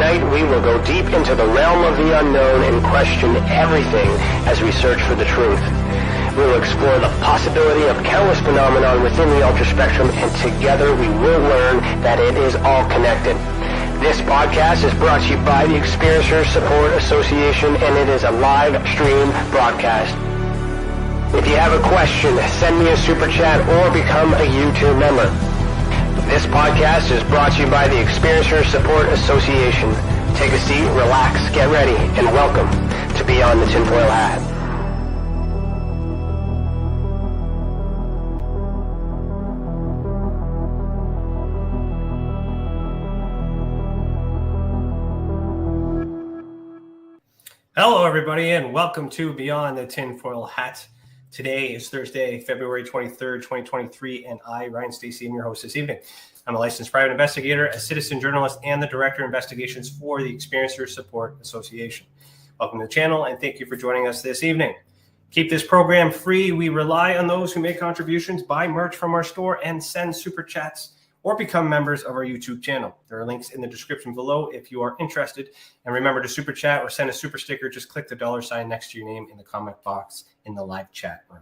Tonight, we will go deep into the realm of the unknown and question everything as we search for the truth. We will explore the possibility of countless phenomena within the ultra spectrum, and together we will learn that it is all connected. This podcast is brought to you by the Experiencers Support Association, and it is a live stream broadcast. If you have a question, send me a super chat or become a YouTube member. This podcast is brought to you by the Experiencers Support Association. Take a seat, relax, get ready, and welcome to Beyond the TinFoil Hat. Hello, everybody, and welcome to Beyond the TinFoil Hat. Today is Thursday, February 23rd, 2023, and I, Ryan Stacey, am your host this evening. I'm a licensed private investigator, a citizen journalist, and the Director of Investigations for the Experiencers Support Association. Welcome to the channel, and thank you for joining us this evening. Keep this program free. We rely on those who make contributions, buy merch from our store, and send super chats, or become members of our YouTube channel. There are links in the description below if you are interested. And remember to super chat or send a super sticker. Just click the $ next to your name in the comment box in the live chat room.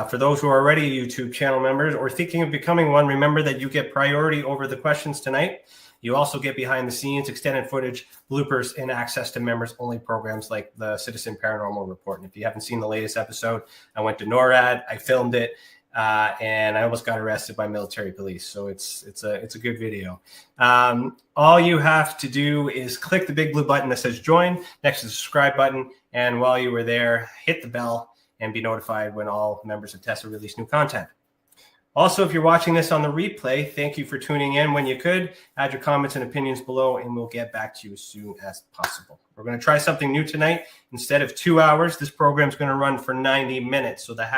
For those who are already YouTube channel members or thinking of becoming one, remember that you get priority over the questions tonight. You also get behind the scenes, extended footage, bloopers, and access to members only programs like the Citizen Paranormal Report. And if you haven't seen the latest episode, I went to NORAD, I filmed it, and I almost got arrested by military police. So it's a good video. All you have to do is click the big blue button that says join next to the subscribe button. And while you were there, hit the bell and be notified when all members of TESSA release new content. Also, if you're watching this on the replay, thank you for tuning in. When you could, add your comments and opinions below, and we'll get back to you as soon as possible. We're going to try something new tonight. Instead of 2 hours, this program is going to run for 90 minutes. So the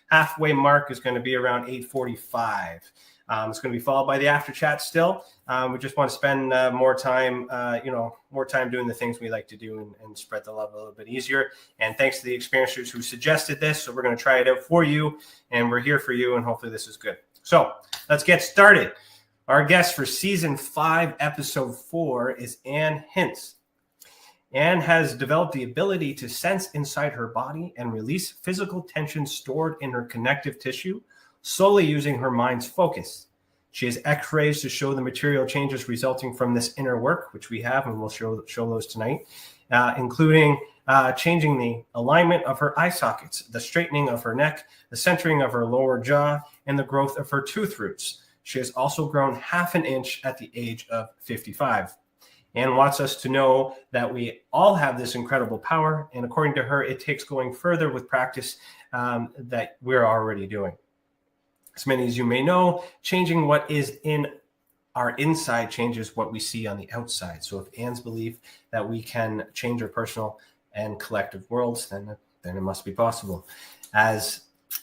halfway mark is going to be around 8:45. It's going to be followed by the after chat still. We just want to spend more time doing the things we like to do and spread the love a little bit easier. And thanks to the experiencers who suggested this. So we're going to try it out for you, and we're here for you, and hopefully this is good. So let's get started. Our guest for season 5, episode 4 is Hince. Anne has developed the ability to sense inside her body and release physical tension stored in her connective tissue, solely using her mind's focus. She has x-rays to show the material changes resulting from this inner work, which we have, and we'll show those tonight, including changing the alignment of her eye sockets, the straightening of her neck, the centering of her lower jaw, and the growth of her tooth roots. She has also grown 1/2 inch at the age of 55. Anne wants us to know that we all have this incredible power, and according to her, it takes going further with practice that we're already doing. As many as you may know, changing what is in our inside changes what we see on the outside. So if Anne's belief that we can change our personal and collective worlds, then it must be possible.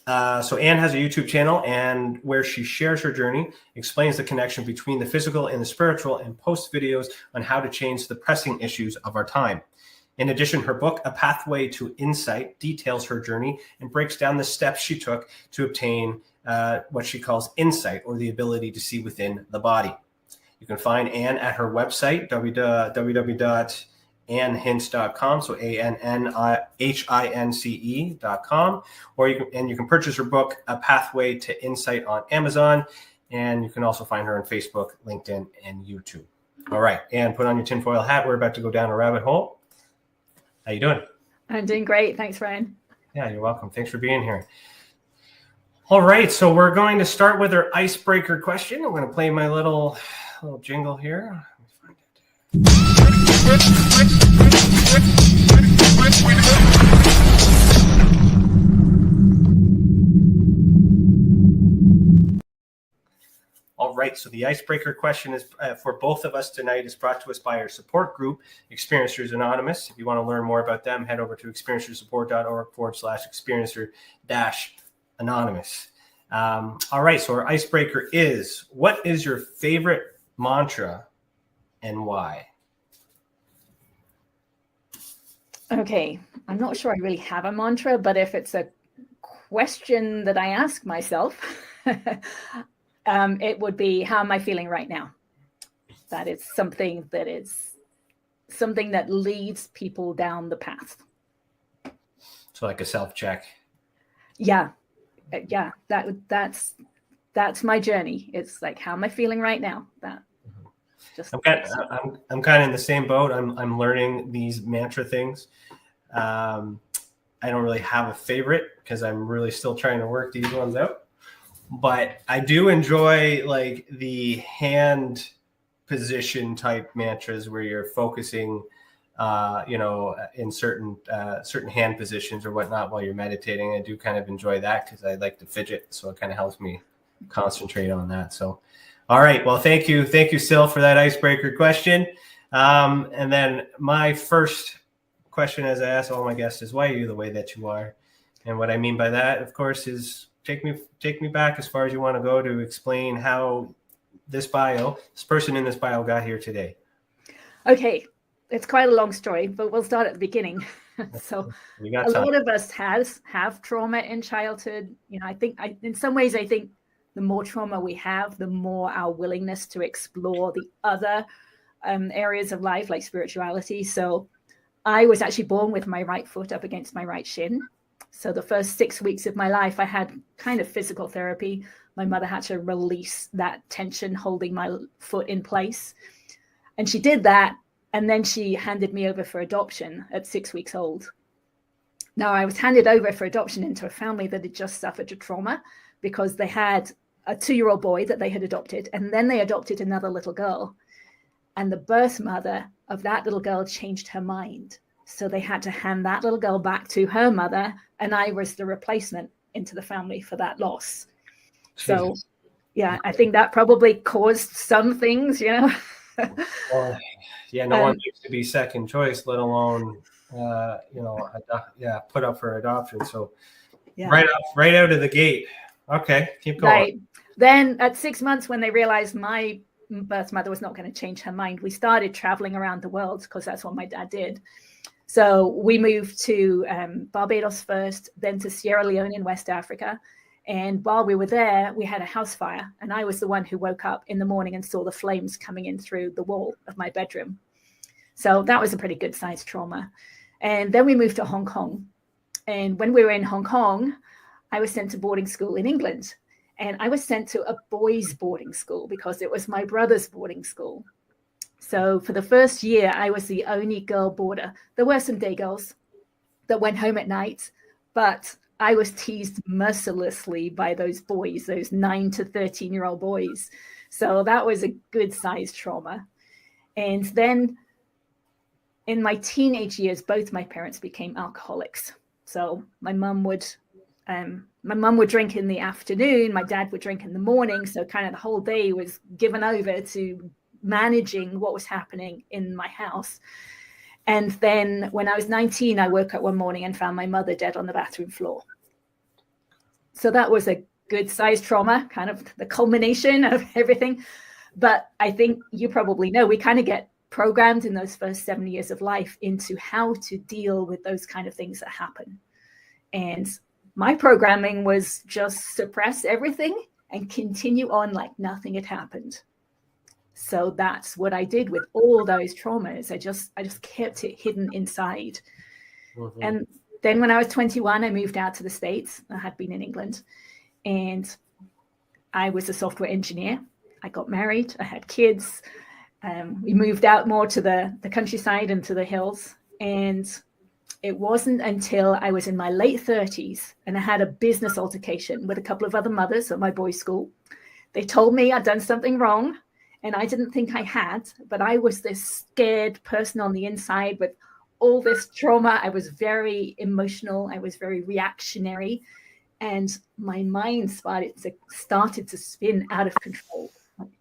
So Anne has a YouTube channel and where she shares her journey, explains the connection between the physical and the spiritual, and posts videos on how to change the pressing issues of our time. In addition, her book, A Pathway to Insight, details her journey and breaks down the steps she took to obtain what she calls insight, or the ability to see within the body. You can find Anne at her website, www.annehince.com, so ANNHINCE.com, or you can purchase her book, A Pathway to Insight, on Amazon, and you can also find her on Facebook, LinkedIn, and YouTube. All right, Anne, put on your tinfoil hat. We're about to go down a rabbit hole. How you doing? I'm doing great. Thanks, Ryan. Yeah, you're welcome. Thanks for being here. All right, so we're going to start with our icebreaker question. I'm going to play my little jingle here. All right, so the icebreaker question is for both of us tonight is brought to us by our support group, Experiencers Anonymous. If you want to learn more about them, head over to experiencersupport.org/experiencer-anonymous. All right, so our icebreaker is, what is your favorite mantra and why? Okay, I'm not sure I really have a mantra, but if it's a question that I ask myself, it would be, how am I feeling right now? That is something that is something that leads people down the path. So like a self-check. Yeah. That's my journey. It's like, how am I feeling right now? I'm kind of in the same boat. I'm learning these mantra things. I don't really have a favorite because I'm really still trying to work these ones out. But I do enjoy like the hand position type mantras where you're focusing, in certain hand positions or whatnot while you're meditating. I do kind of enjoy that because I like to fidget, so it kind of helps me concentrate on that. So, all right, well, thank you, Sil, for that icebreaker question. And then my first question, as I ask all my guests, is why are you the way that you are? And what I mean by that, of course, is take me back as far as you want to go to explain how this person in this bio got here today. Okay, it's quite a long story, but we'll start at the beginning. So a lot of us have trauma in childhood. In some ways, I think the more trauma we have, the more our willingness to explore the other areas of life, like spirituality. So I was actually born with my right foot up against my right shin. So the first 6 weeks of my life, I had kind of physical therapy. My mother had to release that tension holding my foot in place. And she did that. And then she handed me over for adoption at 6 weeks old. Now, I was handed over for adoption into a family that had just suffered a trauma because they had a 2-year-old boy that they had adopted, and then they adopted another little girl. And the birth mother of that little girl changed her mind. So they had to hand that little girl back to her mother, and I was the replacement into the family for that loss. Jesus. So, yeah, I think that probably caused some things, Well, no one needs to be second choice, let alone, put up for adoption. So right out of the gate. Okay, keep going. Right. Then at 6 months, when they realized my birth mother was not going to change her mind, we started traveling around the world because that's what my dad did. So we moved to Barbados first, then to Sierra Leone in West Africa. And while we were there, we had a house fire. And I was the one who woke up in the morning and saw the flames coming in through the wall of my bedroom. So that was a pretty good sized trauma. And then we moved to Hong Kong. And when we were in Hong Kong, I was sent to boarding school in England. And I was sent to a boys' boarding school because it was my brother's boarding school. So for the first year, I was the only girl boarder. There were some day girls that went home at night, but I was teased mercilessly by those boys, those 9 to 13-year-old boys. So that was a good sized trauma. And then in my teenage years, both my parents became alcoholics. So my mum would drink in the afternoon, my dad would drink in the morning. So kind of the whole day was given over to managing what was happening in my house. And then when I was 19, I woke up one morning and found my mother dead on the bathroom floor. So that was a good sized trauma, kind of the culmination of everything. But I think you probably know, we kind of get programmed in those first 7 years of life into how to deal with those kind of things that happen. And my programming was just suppress everything and continue on like nothing had happened. So that's what I did with all those traumas. I just kept it hidden inside. Mm-hmm. And then when I was 21, I moved out to the States. I had been in England and I was a software engineer. I got married. I had kids. We moved out more to the countryside and to the hills. And it wasn't until I was in my late 30s and I had a business altercation with a couple of other mothers at my boys' school. They told me I'd done something wrong. And I didn't think I had, but I was this scared person on the inside with all this trauma. I was very emotional. I was very reactionary. And my mind started to spin out of control,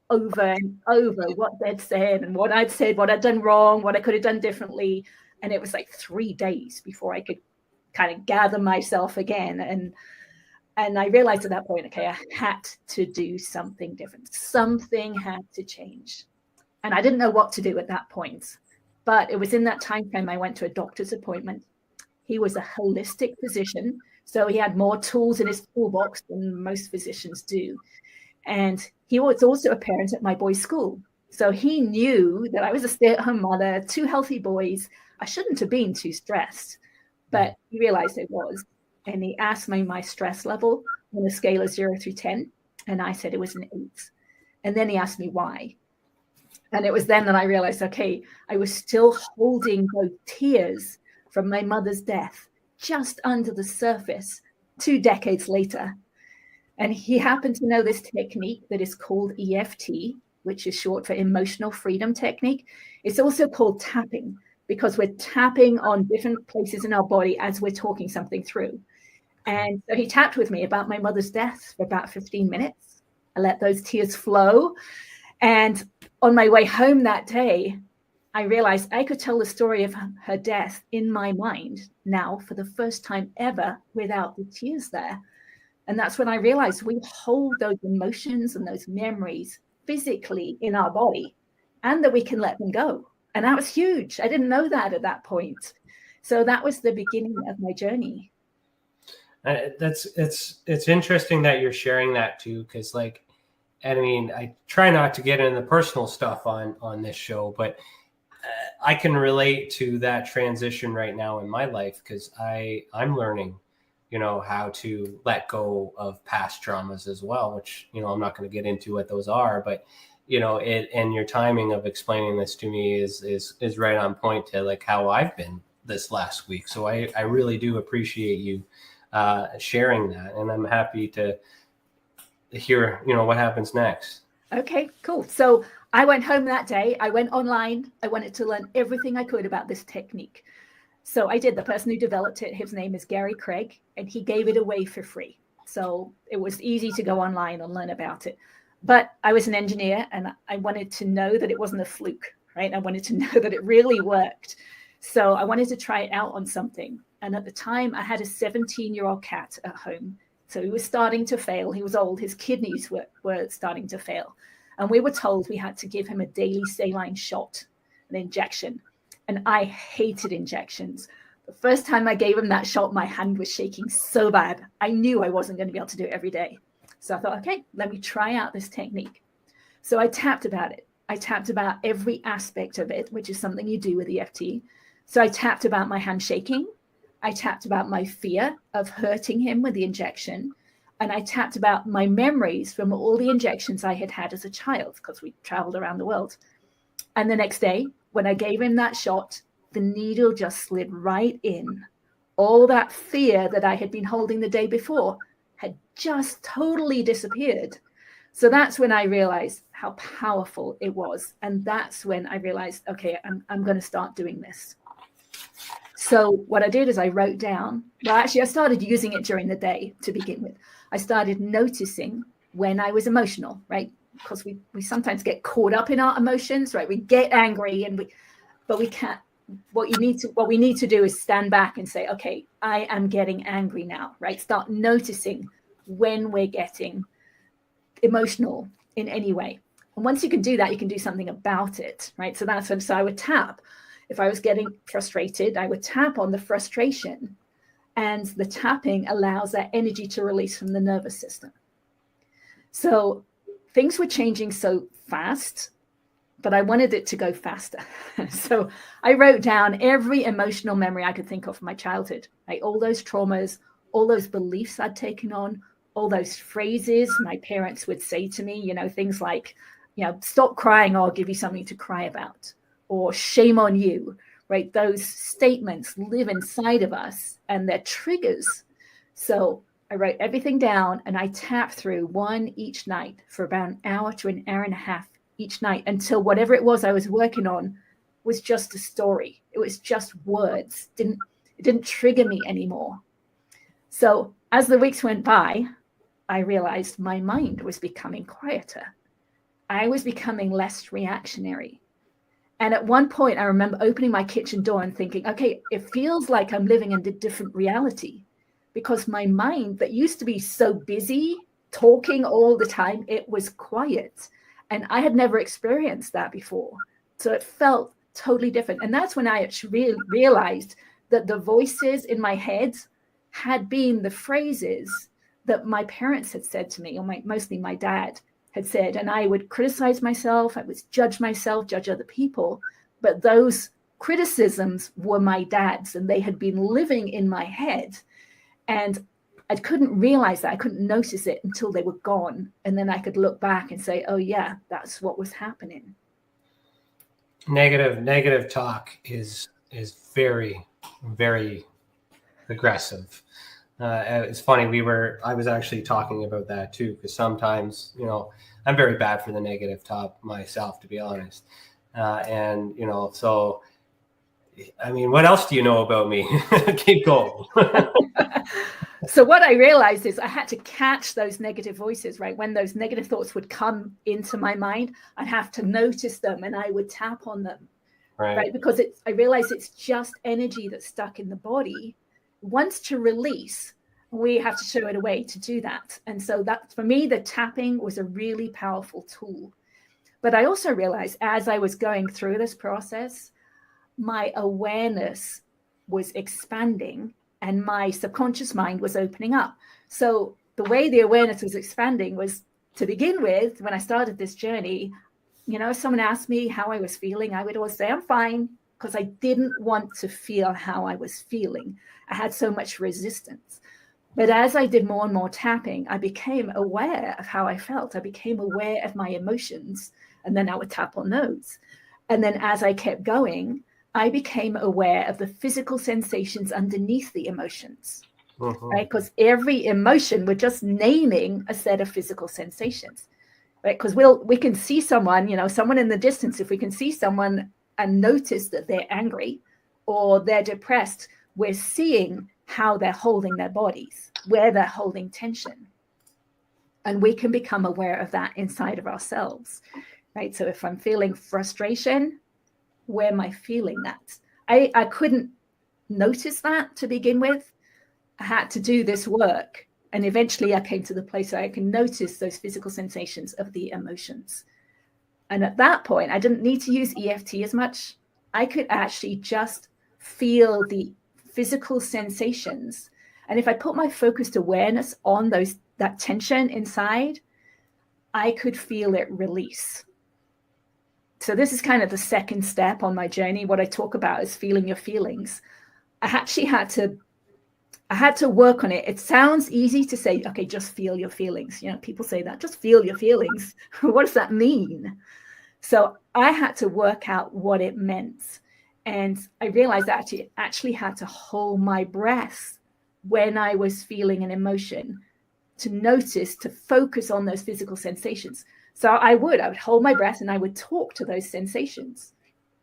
over and over what they'd said and what I'd said, what I'd done wrong, what I could have done differently. And it was like 3 days before I could kind of gather myself again. And I realized at that point, okay, I had to do something different. Something had to change. And I didn't know what to do at that point. But it was in that time frame I went to a doctor's appointment. He was a holistic physician. So he had more tools in his toolbox than most physicians do. And he was also a parent at my boys' school. So he knew that I was a stay-at-home mother, 2 healthy boys. I shouldn't have been too stressed, but he realized it was. And he asked me my stress level on a scale of 0 through 10. And I said it was an 8. And then he asked me why. And it was then that I realized, okay, I was still holding those tears from my mother's death just under the surface 2 decades later. And he happened to know this technique that is called EFT, which is short for emotional freedom technique. It's also called tapping, because we're tapping on different places in our body as we're talking something through. And so he tapped with me about my mother's death for about 15 minutes. I let those tears flow. And on my way home that day, I realized I could tell the story of her death in my mind now for the first time ever without the tears there. And that's when I realized we hold those emotions and those memories physically in our body, and that we can let them go. And that was huge. I didn't know that at that point. So that was the beginning of my journey. It's interesting that you're sharing that too, because like, I mean, I try not to get into the personal stuff on this show, but I can relate to that transition right now in my life, because I'm learning, how to let go of past traumas as well, which, I'm not going to get into what those are, but, and your timing of explaining this to me is right on point to like how I've been this last week. So I really do appreciate you sharing that. And I'm happy to hear, what happens next. Okay, cool. So I went home that day. I went online. I wanted to learn everything I could about this technique. So I did. The person who developed it, his name is Gary Craig, and he gave it away for free. So it was easy to go online and learn about it. But I was an engineer, and I wanted to know that it wasn't a fluke, right? I wanted to know that it really worked. So I wanted to try it out on something. And at the time, I had a 17-year-old cat at home. So he was starting to fail. He was old. His kidneys were starting to fail. And we were told we had to give him a daily saline shot, an injection. And I hated injections. The first time I gave him that shot, my hand was shaking so bad. I knew I wasn't going to be able to do it every day. So I thought, okay, let me try out this technique. So I tapped about it. I tapped about every aspect of it, which is something you do with EFT. So I tapped about my hand shaking. I tapped about my fear of hurting him with the injection. And I tapped about my memories from all the injections I had had as a child, because we traveled around the world. And the next day, when I gave him that shot, the needle just slid right in. All that fear that I had been holding the day before had just totally disappeared. So that's when I realized how powerful it was. And that's when I realized, okay, I'm going to start doing this. So what I did is I wrote down, well, actually, I started using it during the day to begin with. I started noticing when I was emotional, right? Because we sometimes get caught up in our emotions, right? We get angry but we can't. What we need to do is stand back and say, okay, I am getting angry now, right? Start noticing when we're getting emotional in any way. And once you can do that, you can do something about it, right? So that's when, so I would tap. If I was getting frustrated, I would tap on the frustration, and the tapping allows that energy to release from the nervous system. So things were changing so fast, but I wanted it to go faster. So I wrote down every emotional memory I could think of from my childhood, right? All those traumas, all those beliefs I'd taken on, all those phrases my parents would say to me, things like, stop crying or I'll give you something to cry about, or shame on you, right? Those statements live inside of us and they're triggers. So I wrote everything down and I tapped through one each night for about an hour to an hour and a half each night, until whatever it was I was working on was just a story. It was just words. It didn't trigger me anymore. So as the weeks went by, I realized my mind was becoming quieter. I was becoming less reactionary. And at one point, I remember opening my kitchen door and thinking, okay, it feels like I'm living in a different reality, because my mind that used to be so busy talking all the time, it was quiet. And I had never experienced that before. So it felt totally different. And that's when I actually realized that the voices in my head had been the phrases that my parents had said to me, or mostly my dad. had said, and I would criticize myself, I would judge myself, judge other people, but those criticisms were my dad's, and they had been living in my head, and I couldn't realize that. I couldn't notice it until they were gone, and then I could look back and say, oh yeah, that's what was happening. Negative talk is very, very aggressive. It's funny, I was actually talking about that too, because sometimes, you know, I'm very bad for the negative talk myself, to be honest. And, you know, so, I mean, what else do you know about me? Keep going. So what I realized is I had to catch those negative voices, right? When those negative thoughts would come into my mind, I'd have to notice them and I would tap on them, right? Because I realized it's just energy that's stuck in the body. Wants to release, we have to show it a way to do that. And so that, for me, the tapping was a really powerful tool. But I also realized as I was going through this process, my awareness was expanding and my subconscious mind was opening up. So the way the awareness was expanding was, to begin with, when I started this journey, you know, if someone asked me how I was feeling, I would always say, I'm fine, because I didn't want to feel how I was feeling. I had so much resistance. But as I did more and more tapping, I became aware of how I felt. I became aware of my emotions, and then I would tap on those. And then as I kept going, I became aware of the physical sensations underneath the emotions, right? Because every emotion, we're just naming a set of physical sensations, right? Because we can see someone, you know, someone in the distance, if we can see someone and notice that they're angry or they're depressed, we're seeing how they're holding their bodies, where they're holding tension. And we can become aware of that inside of ourselves, right? So if I'm feeling frustration, where am I feeling that? I couldn't notice that to begin with. I had to do this work. And eventually I came to the place where I can notice those physical sensations of the emotions. And at that point, I didn't need to use EFT as much. I could actually just feel the physical sensations. And if I put my focused awareness on that tension inside, I could feel it release. So this is kind of the second step on my journey. What I talk about is feeling your feelings. I actually had to work on it. It sounds easy to say, okay, just feel your feelings. You know, people say that, just feel your feelings. What does that mean? So I had to work out what it meant. And I realized that I actually had to hold my breath when I was feeling an emotion, to notice, to focus on those physical sensations. So I would hold my breath and I would talk to those sensations.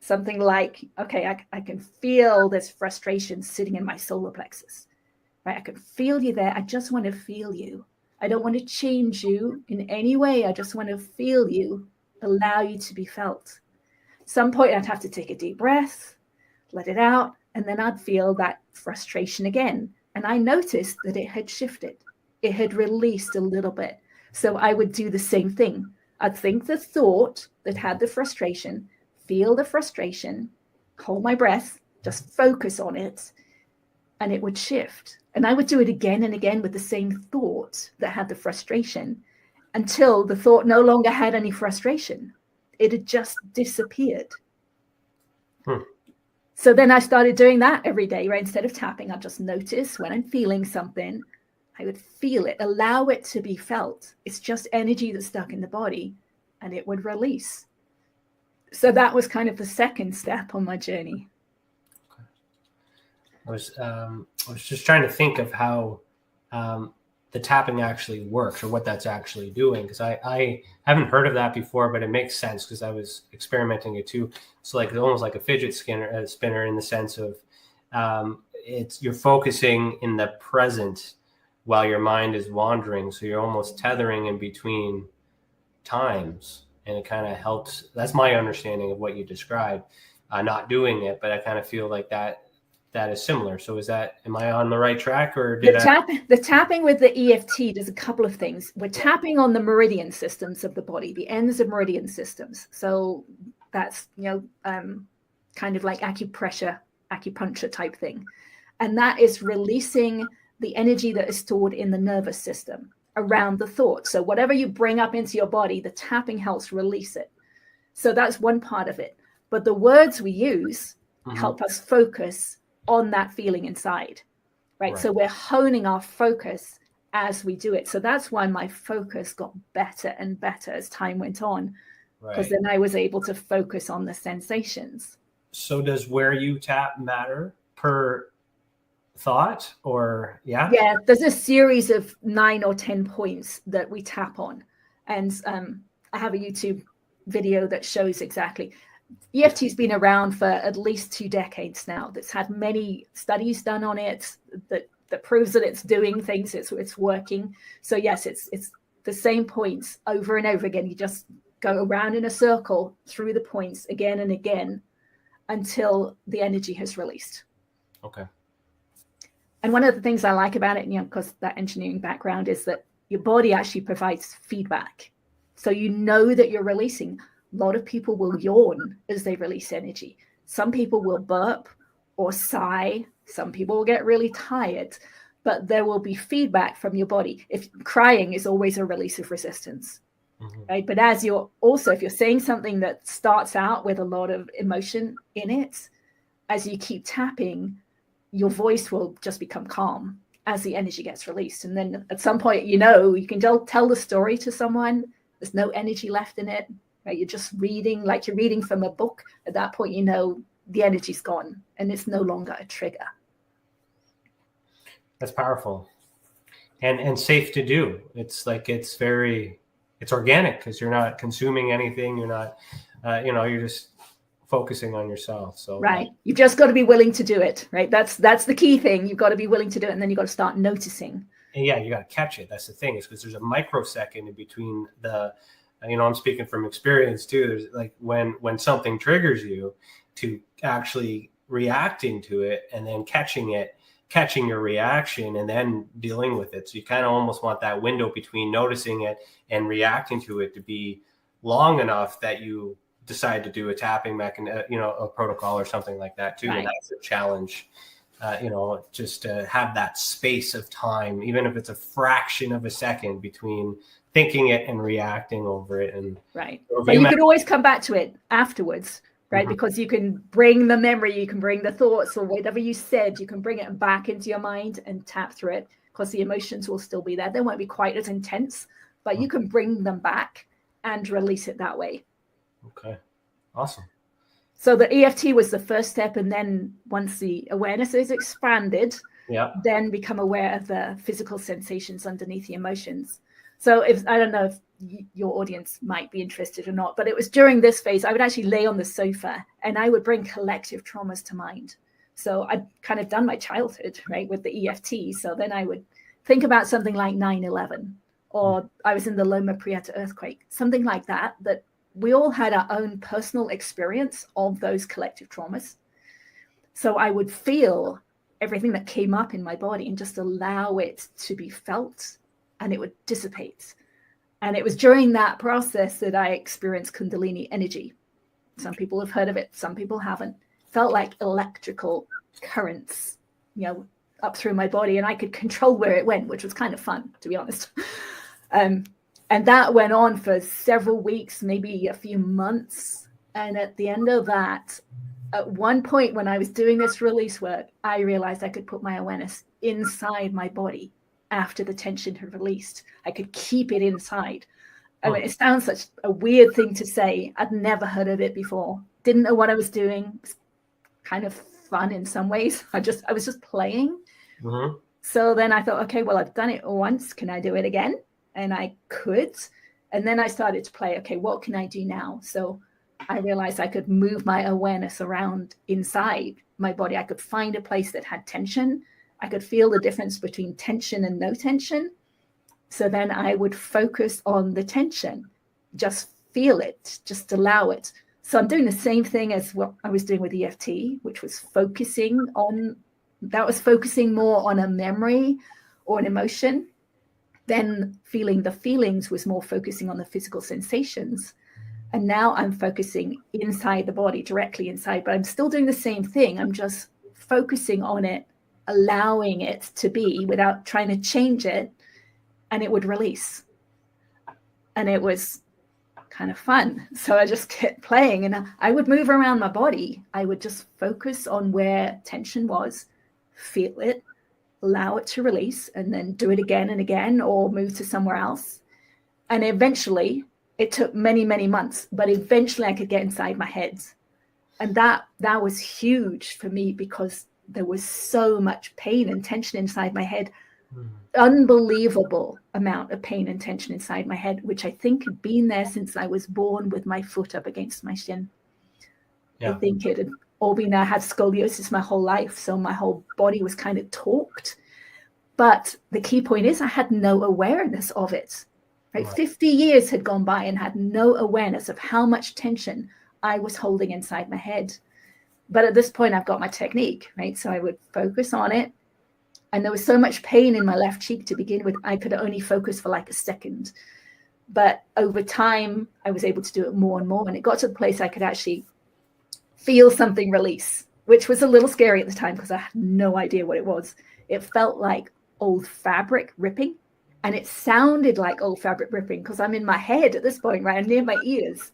Something like, okay, I can feel this frustration sitting in my solar plexus, right? I can feel you there. I just want to feel you. I don't want to change you in any way. I just want to feel you, allow you to be felt. At some point I'd have to take a deep breath, let it out, and then I'd feel that frustration again. And I noticed that it had shifted. It had released a little bit. So I would do the same thing. I'd think the thought that had the frustration, feel the frustration, hold my breath, just focus on it, and it would shift. And I would do it again and again with the same thought that had the frustration until the thought no longer had any frustration. It had just disappeared. So then I started doing that every day, right? Instead of tapping, I'd just notice when I'm feeling something, I would feel it, allow it to be felt. It's just energy that's stuck in the body, and it would release. So that was kind of the second step on my journey. I was just trying to think of how the tapping actually works, or what that's actually doing, because I haven't heard of that before, but it makes sense because I was experimenting it too. It's like almost like a fidget spinner in the sense of you're focusing in the present while your mind is wandering. So you're almost tethering in between times, and it kind of helps. That's my understanding of what you described. Not doing it, but I kind of feel like that is similar. So am I on the right track, or the tapping with the EFT does a couple of things. We're tapping on the meridian systems of the body, the ends of meridian systems. So that's, kind of like acupuncture type thing. And that is releasing the energy that is stored in the nervous system. around the thought. So whatever you bring up into your body, the tapping helps release it. So that's one part of it. But the words we use help us focus on that feeling inside, right? So we're honing our focus as we do it. So that's why my focus got better and better as time went on, because then I was able to focus on the sensations. So does where you tap matter per thought, or yeah, there's a series of 9 or 10 points that we tap on, and I have a YouTube video that shows exactly. EFT's been around for at least 2 decades now. That's had many studies done on it that proves that it's doing things, it's working. So yes, it's the same points over and over again. You just go around in a circle through the points again and again until the energy has released. Okay. And one of the things I like about it, because that engineering background, is that your body actually provides feedback. So you know that you're releasing. A lot of people will yawn as they release energy. Some people will burp or sigh. Some people will get really tired, but there will be feedback from your body. If crying is always a release of resistance, right? But if you're saying something that starts out with a lot of emotion in it, as you keep tapping, your voice will just become calm as the energy gets released. And then at some point, you can tell the story to someone. There's no energy left in it, right? You're just reading, like you're reading from a book. At that point, the energy's gone and it's no longer a trigger. That's powerful and safe to do. It's like, it's organic because you're not consuming anything. You're not, you're just focusing on yourself. So right. You've just got to be willing to do it, right? That's the key thing. You've got to be willing to do it. And then you've got to start noticing. And yeah, you got to catch it. That's the thing, is because there's a microsecond in between I'm speaking from experience too. There's like when something triggers you, to actually reacting to it and then catching your reaction and then dealing with it. So you kind of almost want that window between noticing it and reacting to it to be long enough that you decide to do a tapping mechanism, a protocol or something like that too. Right. And that's a challenge, just to have that space of time, even if it's a fraction of a second between thinking it and reacting over it. And right. But you can always come back to it afterwards, right? Because you can bring the memory, you can bring the thoughts or whatever you said, you can bring it back into your mind and tap through it, because the emotions will still be there. They won't be quite as intense, but you can bring them back and release it that way. Okay. Awesome. So the EFT was the first step. And then once the awareness is expanded, then become aware of the physical sensations underneath the emotions. So I don't know if your audience might be interested or not, but it was during this phase, I would actually lay on the sofa and I would bring collective traumas to mind. So I'd kind of done my childhood, right, with the EFT. So then I would think about something like 9/11, or I was in the Loma Prieta earthquake, something like that we all had our own personal experience of those collective traumas. So I would feel everything that came up in my body and just allow it to be felt, and it would dissipate. And it was during that process that I experienced Kundalini energy. Some people have heard of it, some people haven't. Felt like electrical currents, up through my body, and I could control where it went, which was kind of fun, to be honest. And that went on for several weeks, maybe a few months. And at the end of that, at one point when I was doing this release work, I realized I could put my awareness inside my body after the tension had released. I could keep it inside. I mean, it sounds such a weird thing to say. I'd never heard of it before. Didn't know what I was doing. It was kind of fun in some ways. I was just playing. So then I thought, okay, well, I've done it once. Can I do it again? And I could. And then I started to play, okay, what can I do now? So I realized I could move my awareness around inside my body. I could find a place that had tension. I could feel the difference between tension and no tension. So then I would focus on the tension, just feel it, just allow it. So I'm doing the same thing as what I was doing with EFT, which was focusing more on a memory or an emotion. Then feeling the feelings was more focusing on the physical sensations. And now I'm focusing inside the body, directly inside, but I'm still doing the same thing. I'm just focusing on it, allowing it to be without trying to change it. and it would release. And it was kind of fun. So I just kept playing, and I would move around my body. I would just focus on where tension was, feel it, allow it to release, and then do it again and again, or move to somewhere else. And eventually, it took many, many months, but eventually I could get inside my head. And that was huge for me, because there was so much pain and tension inside my head. Unbelievable amount of pain and tension inside my head, which I think had been there since I was born with my foot up against my shin. Yeah. I think it had all been there. I had scoliosis my whole life, so my whole body was kind of torqued. But the key point is I had no awareness of it. Right? 50 years had gone by and had no awareness of how much tension I was holding inside my head. But at this point, I've got my technique, right? So I would focus on it. And there was so much pain in my left cheek to begin with, I could only focus for like a second. But over time, I was able to do it more and more. And it got to the place I could actually feel something release, which was a little scary at the time because I had no idea what it was. It felt like old fabric ripping. And it sounded like old fabric ripping because I'm in my head at this point, right? I'm near my ears.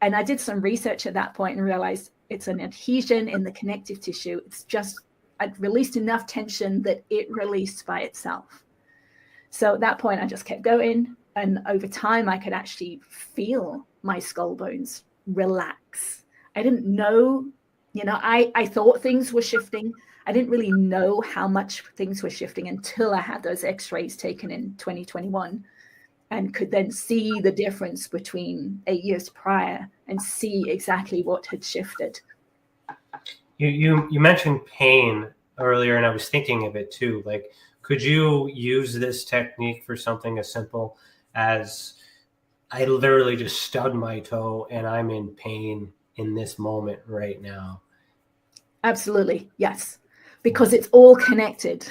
And I did some research at that point and realized it's an adhesion in the connective tissue. It's just, I'd released enough tension that it released by itself. So at that point, I just kept going. And over time, I could actually feel my skull bones relax. I didn't know, I thought things were shifting. I didn't really know how much things were shifting until I had those x-rays taken in 2021 and could then see the difference between 8 years prior and see exactly what had shifted. You mentioned pain earlier, and I was thinking of it too. Like, could you use this technique for something as simple as I literally just stubbed my toe and I'm in pain in this moment right now? Absolutely, yes. Because it's all connected,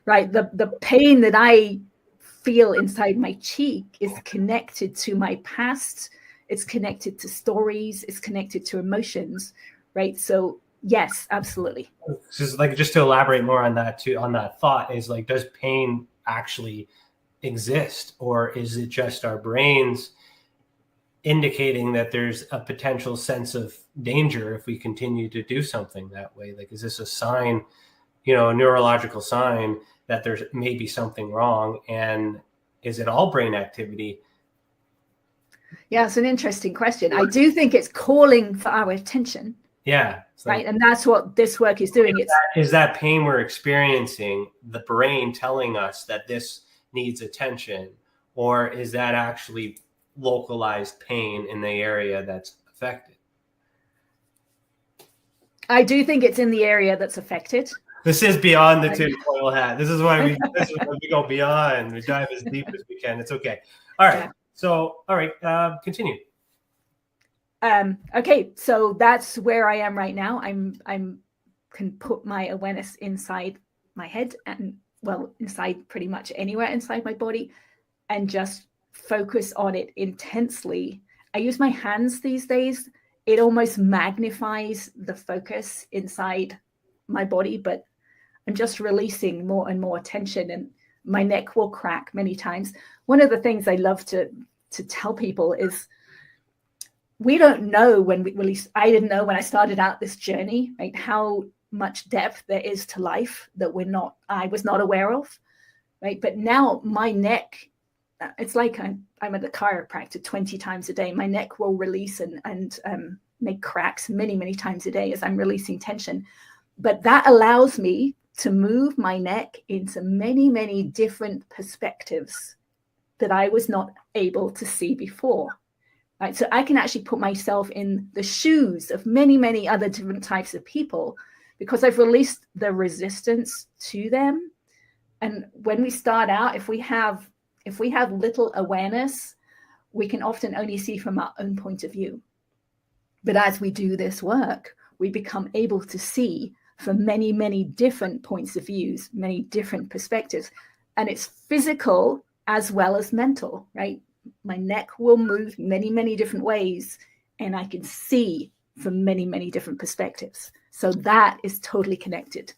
right? The pain that I feel inside my cheek is connected to my past. It's connected to stories. It's connected to emotions, right? So yes, absolutely. Just to elaborate more on that too, on that thought is like, does pain actually exist, or is it just our brains indicating that there's a potential sense of danger if we continue to do something that way? Like, is this a sign, a neurological sign that there's maybe something wrong? And is it all brain activity? Yeah, it's an interesting question. I do think it's calling for our attention. Yeah. Right. And that's what this work is doing. Is that pain we're experiencing the brain telling us that this needs attention, or is that actually localized pain in the area that's affected? I do think it's in the area that's affected. This is beyond the tinfoil hat. This is why we go beyond. We dive as deep as we can. It's okay. All right. Yeah. So, all right, continue. Okay, so that's where I am right now. I'm can put my awareness inside my head and inside pretty much anywhere inside my body, and just focus on it intensely. I use my hands these days. It almost magnifies the focus inside my body, but I'm just releasing more and more tension, and my neck will crack many times. One of the things I love to tell people is we don't know when we release. I didn't know when I started out this journey, right, how much depth there is to life that I was not aware of, right? But now my neck, it's like I'm at the chiropractor 20 times a day. My neck will release and make cracks many, many times a day as I'm releasing tension. But that allows me to move my neck into many, many different perspectives that I was not able to see before. Right? So I can actually put myself in the shoes of many, many other different types of people because I've released the resistance to them. And when we start out, if we have little awareness, we can often only see from our own point of view. But as we do this work, we become able to see from many, many different points of views, many different perspectives. And it's physical as well as mental, right? My neck will move many, many different ways, and I can see from many, many different perspectives. So that is totally connected.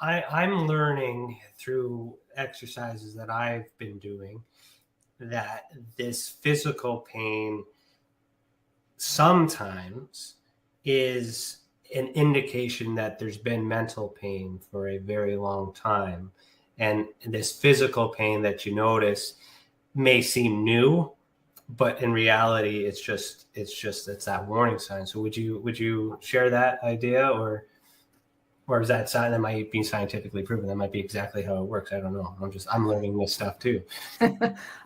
I'm learning through exercises that I've been doing that this physical pain sometimes is an indication that there's been mental pain for a very long time. And this physical pain that you notice may seem new, but in reality, it's that warning sign. So would you share that idea, or is that something that might be scientifically proven? That might be exactly how it works. I don't know. I'm learning this stuff too.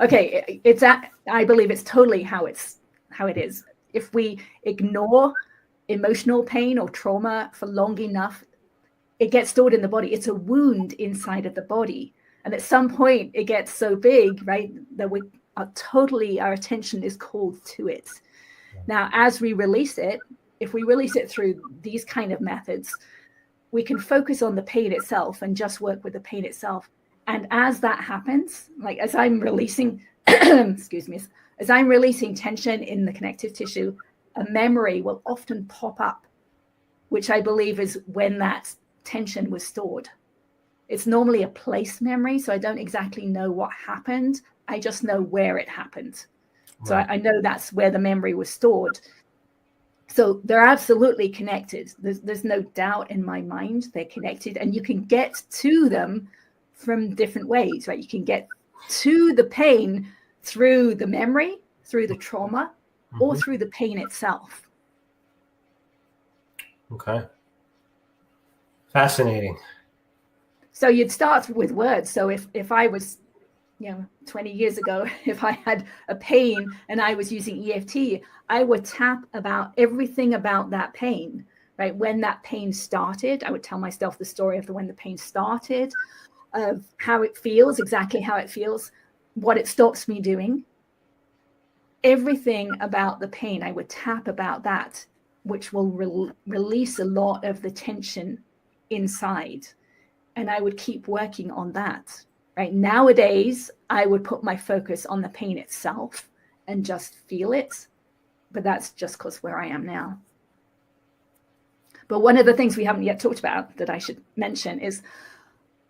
Okay, I believe it's totally how it is. If we ignore emotional pain or trauma for long enough, it gets stored in the body. It's a wound inside of the body. And at some point it gets so big, right, that our attention is called to it. Now, as we release it, if we release it through these kind of methods, we can focus on the pain itself and just work with the pain itself. And as that happens, like as I'm releasing, excuse me, as I'm releasing tension in the connective tissue, a memory will often pop up, which I believe is when that tension was stored. It's normally a place memory, so I don't exactly know what happened. I just know where it happened. Right. So I know that's where the memory was stored. So they're absolutely connected. There's no doubt in my mind they're connected, and you can get to them from different ways, right? You can get to the pain through the memory, through the trauma, or through the pain itself. Okay. Fascinating. So you'd start with words. So if I was, 20 years ago, if I had a pain and I was using EFT, I would tap about everything about that pain, right? When that pain started, I would tell myself the story of when the pain started, of how it feels, exactly how it feels, what it stops me doing. Everything about the pain, I would tap about that, which will release a lot of the tension inside. And I would keep working on that. Right. Nowadays, I would put my focus on the pain itself and just feel it. But that's just because where I am now. But one of the things we haven't yet talked about that I should mention is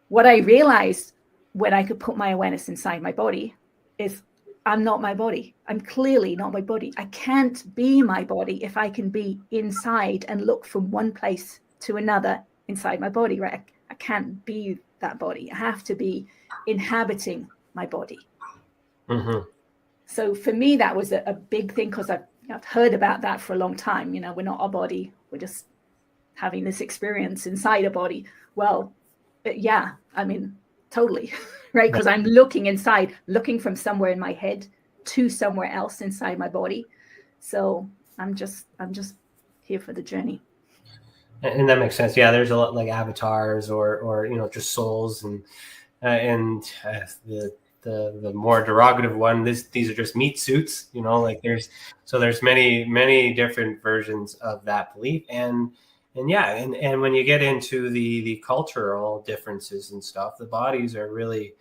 what I realized when I could put my awareness inside my body is I'm not my body. I'm clearly not my body. I can't be my body if I can be inside and look from one place to another inside my body, right? I can't be that body. I have to be inhabiting my body. Mm-hmm. So for me, that was a big thing, because I've heard about that for a long time. We're not our body. We're just having this experience inside a body. Well, yeah, I mean, totally, right? Because I'm looking inside, looking from somewhere in my head to somewhere else inside my body. So I'm just here for the journey. And that makes sense. Yeah, there's a lot like avatars or just souls, and the more derogative one, these are just meat suits. There's many different versions of that belief, and when you get into the cultural differences and stuff, the bodies are really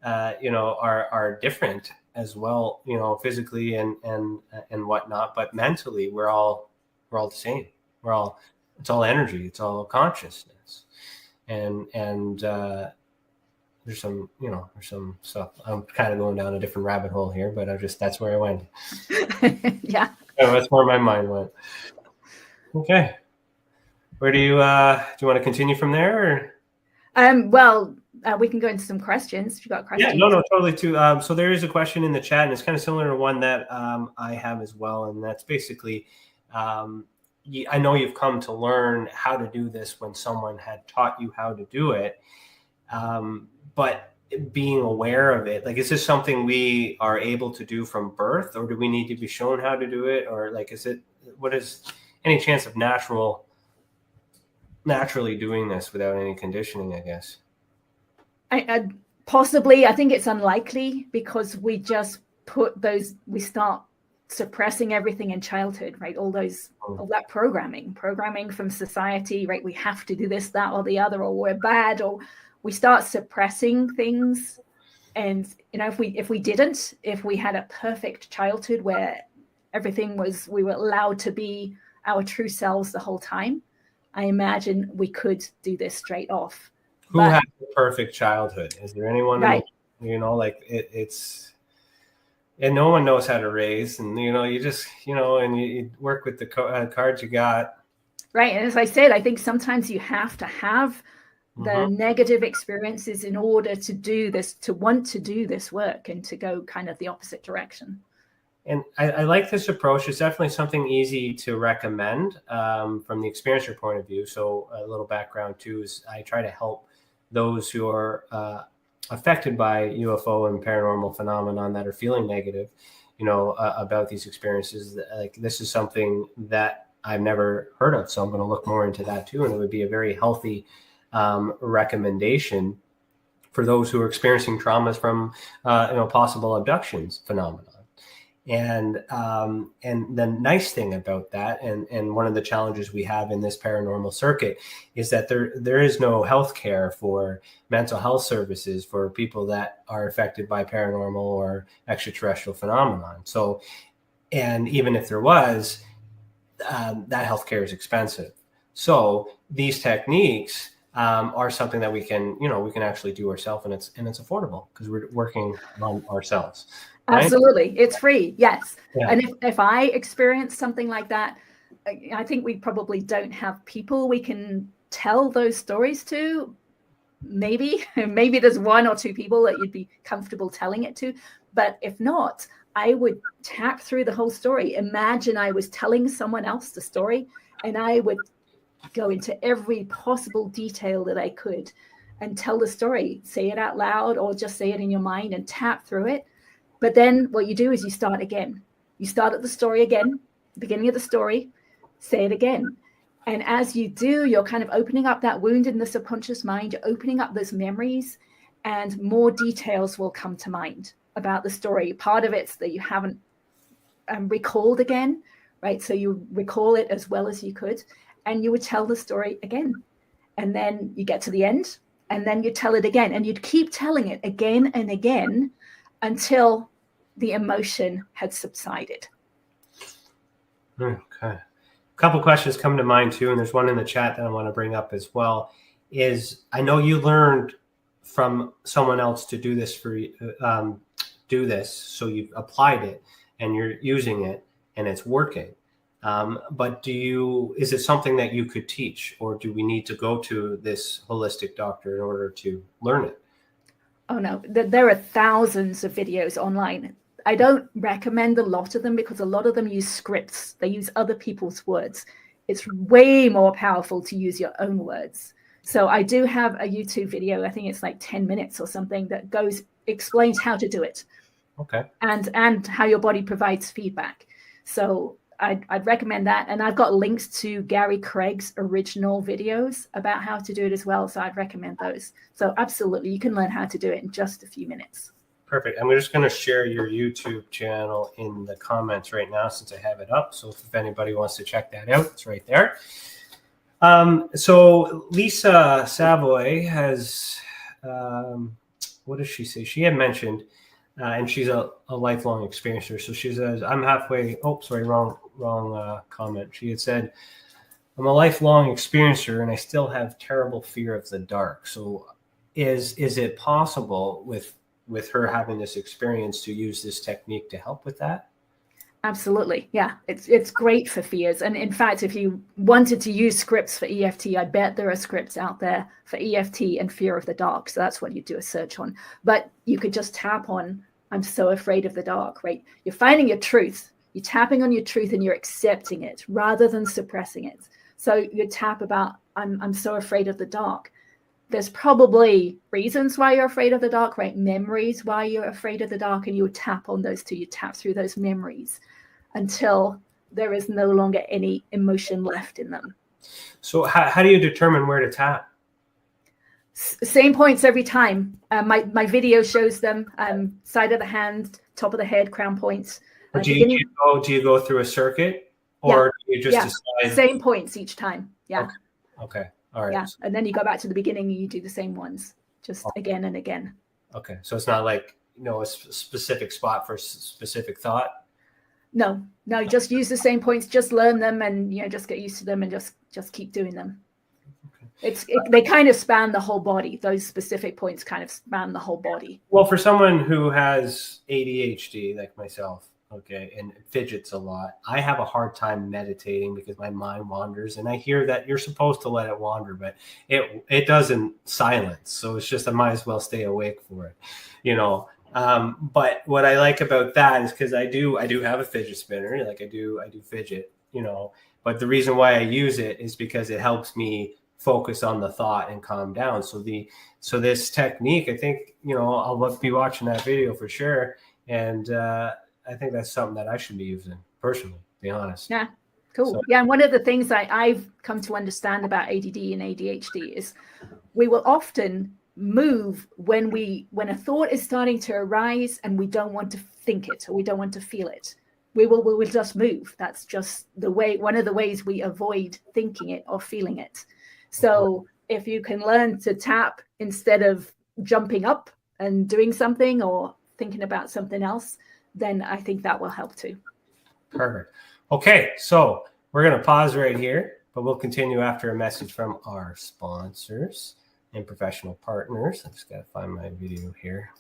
are different as well, physically and whatnot, but mentally we're all the same. It's all energy. It's all consciousness. And there's some stuff. I'm kind of going down a different rabbit hole here, but that's where I went. Yeah. That's where my mind went. Okay. Where do you want to continue from there? Well, we can go into some questions if you've got questions. Yeah, no, totally too. So there is a question in the chat, and it's kind of similar to one that I have as well. And that's basically, I know you've come to learn how to do this when someone had taught you how to do it. But being aware of it, like, is this something we are able to do from birth, or do we need to be shown how to do it? Or like, what is any chance of naturally doing this without any conditioning, I guess? I possibly, I think it's unlikely, because we just we start suppressing everything in childhood, right? All that programming from society, right? We have to do this, that, or the other, or we're bad, or we start suppressing things. And if we had a perfect childhood where we were allowed to be our true selves the whole time, I imagine we could do this straight off. Who has a perfect childhood? Is there anyone, right? Like it's, and no one knows how to raise, and you just, and you work with the cards you got. Right. And as I said, I think sometimes you have to have the negative experiences in order to do this, to want to do this work and to go kind of the opposite direction. And I like this approach. It's definitely something easy to recommend from the experiencer point of view. So a little background too is I try to help those who are affected by UFO and paranormal phenomenon that are feeling negative, about these experiences. Like, this is something that I've never heard of, so I'm going to look more into that too. And it would be a very healthy recommendation for those who are experiencing traumas from possible abductions phenomenon. And the nice thing about that, and one of the challenges we have in this paranormal circuit, is that there is no health care for mental health services for people that are affected by paranormal or extraterrestrial phenomenon. So, and even if there was, that health care is expensive. So these techniques are something that we can actually do ourselves, and it's affordable because we're working on ourselves. Right? Absolutely. It's free. Yes. Yeah. And if I experience something like that, I think we probably don't have people we can tell those stories to. Maybe there's one or two people that you'd be comfortable telling it to. But if not, I would tap through the whole story. Imagine I was telling someone else the story, and I would go into every possible detail that I could and tell the story, say it out loud or just say it in your mind and tap through it. But then what you do is you start again. You start at the story again, the beginning of the story, say it again. And as you do, you're kind of opening up that wound in the subconscious mind. You're opening up those memories, and more details will come to mind about the story. Part of it's that you haven't recalled again, right? So you recall it as well as you could, and you would tell the story again. And then you get to the end, and then you tell it again. And you'd keep telling it again and again until the emotion had subsided. Okay. A couple questions come to mind too, and there's one in the chat that I want to bring up as well. Is, I know you learned from someone else to do this so you've applied it and you're using it and it's working. But is it something that you could teach, or do we need to go to this holistic doctor in order to learn it? Oh no, there are thousands of videos online. I don't recommend a lot of them because a lot of them use scripts. They use other people's words. It's way more powerful to use your own words. So I do have a YouTube video, I think it's like 10 minutes or something, that explains how to do it. Okay. And how your body provides feedback. So I'd recommend that. And I've got links to Gary Craig's original videos about how to do it as well. So I'd recommend those. So absolutely, you can learn how to do it in just a few minutes. Perfect. I'm just going to share your YouTube channel in the comments right now since I have it up. So if anybody wants to check that out, it's right there. So Lisa Savoy has, what does she say? She had mentioned, and she's a lifelong experiencer. So she says, I'm halfway. Oh, sorry, wrong comment. She had said, I'm a lifelong experiencer and I still have terrible fear of the dark. So is it possible with her having this experience to use this technique to help with that? Absolutely. Yeah, it's great for fears. And in fact, if you wanted to use scripts for EFT, I bet there are scripts out there for EFT and fear of the dark. So that's what you do a search on. But you could just tap on, I'm so afraid of the dark, right? You're finding your truth. You're tapping on your truth and you're accepting it rather than suppressing it. So you tap about, I'm so afraid of the dark. There's probably reasons why you're afraid of the dark, right? Memories why you're afraid of the dark, and you would tap on those two. You tap through those memories until there is no longer any emotion left in them. So how do you determine where to tap? Same points every time. My video shows them, side of the hand, top of the head, crown points. Do you go through a circuit, or do you just decide? Same points each time. Yeah. Okay. All right. Yeah, and then you go back to the beginning and you do the same ones, just again and again. Okay, so it's not like a specific spot for a specific thought. No, just use the same points, just learn them, and just get used to them, and just keep doing them. Okay. They kind of span the whole body. Those specific points kind of span the whole body. Well, for someone who has ADHD like myself, okay, and fidgets a lot, I have a hard time meditating because my mind wanders, and I hear that you're supposed to let it wander, but it doesn't silence. So it's just I might as well stay awake for it, you know. But what I like about that is because I do have a fidget spinner, like I do fidget, you know. But the reason why I use it is because it helps me focus on the thought and calm down. So this technique, I think, you know, I'll be watching that video for sure. And I think that's something that I should be using personally, to be honest. Yeah, cool. So, yeah, and one of the things I've come to understand about ADD and ADHD is we will often move when a thought is starting to arise and we don't want to think it or we don't want to feel it. We will just move. That's just the way, one of the ways we avoid thinking it or feeling it. So if you can learn to tap instead of jumping up and doing something or thinking about something else, then I think that will help too. Perfect. Okay, so we're going to pause right here, but we'll continue after a message from our sponsors and professional partners. I just got to find my video here.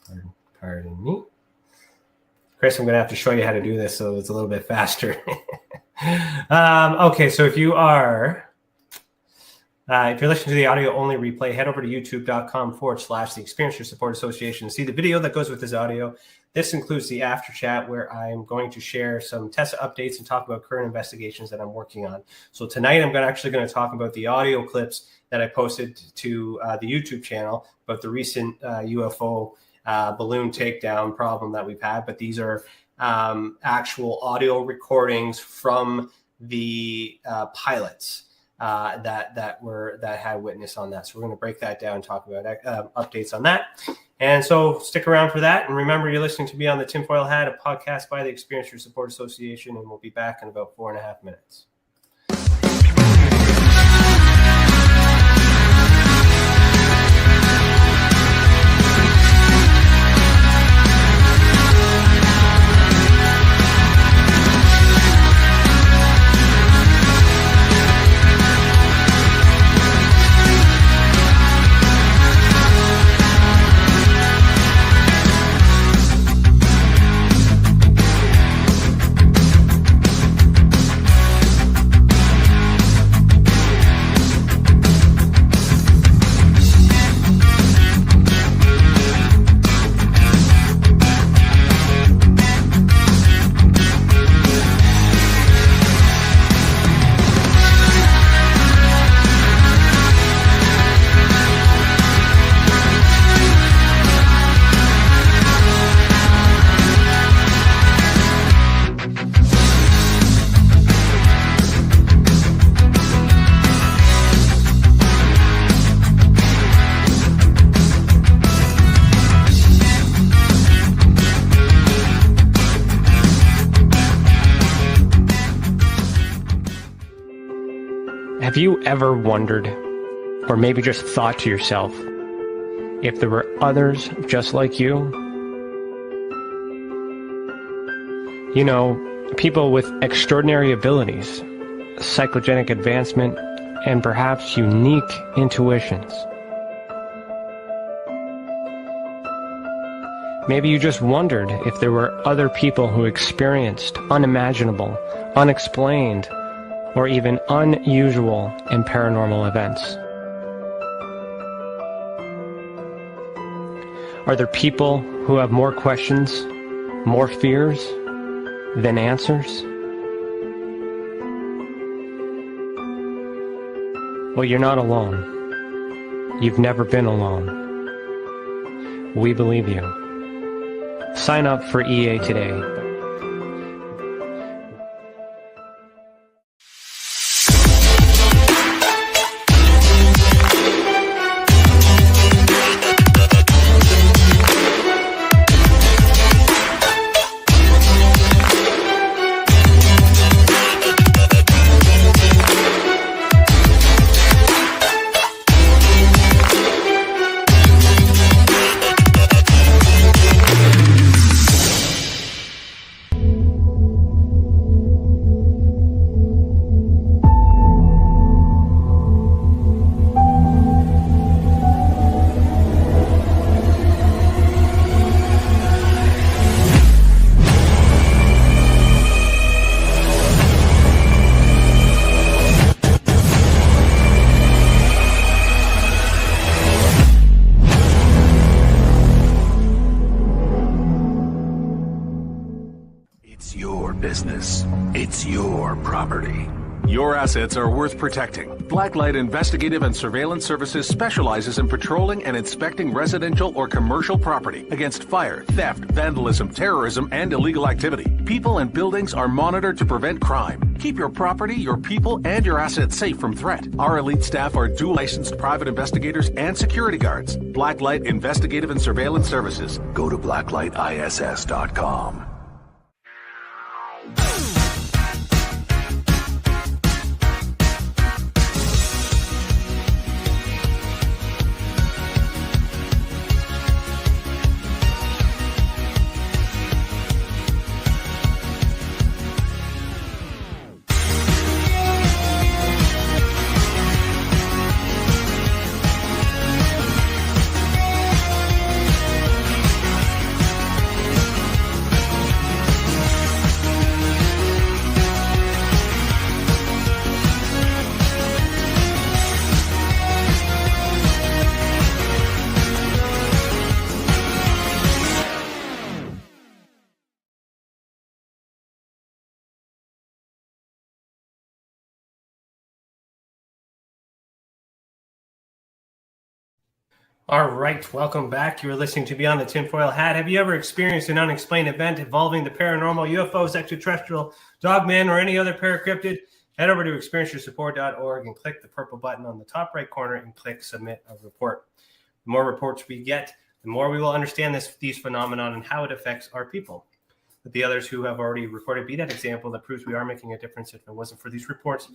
Pardon me. Chris, I'm going to have to show you how to do this so it's a little bit faster. Okay, so if you're listening to the audio only replay, head over to youtube.com/the Experience Your Support Association to see the video that goes with this audio. This includes the after chat where I'm going to share some Tessa updates and talk about current investigations that I'm working on. So tonight I'm actually going to talk about the audio clips that I posted to the YouTube channel about the recent UFO balloon takedown problem that we've had. But these are actual audio recordings from the pilots that had witness on that. So we're going to break that down and talk about updates on that. And so stick around for that. And remember, you're listening to Beyond the TinFoil Hat, a podcast by the Experience Your Support Association, and we'll be back in about 4.5 minutes. Have you ever wondered, or maybe just thought to yourself, if there were others just like you? You know, people with extraordinary abilities, psychogenic advancement, and perhaps unique intuitions. Maybe you just wondered if there were other people who experienced unimaginable, unexplained, or even unusual and paranormal events. Are there people who have more questions, more fears than answers? Well, you're not alone. You've never been alone. We believe you. Sign up for EA today. business. It's your property. Your assets are worth protecting. Blacklight Investigative and Surveillance Services specializes in patrolling and inspecting residential or commercial property against fire, theft, vandalism, terrorism, and illegal activity. People and buildings are monitored to prevent crime. Keep your property, your people, and your assets safe from threat. Our elite staff are dual licensed private investigators and security guards. Blacklight Investigative and Surveillance Services. Go to blacklightiss.com. All right, welcome back. You're listening to Beyond the Tinfoil Hat. Have you ever experienced an unexplained event involving the paranormal, UFOs, extraterrestrial, dogmen, or any other paracryptid? Head over to experienceyoursupport.org and click the purple button on the top right corner and click Submit a Report. The more reports we get, the more we will understand these phenomena and how it affects our people. But the others who have already reported be that example that proves we are making a difference. If it wasn't for these reports,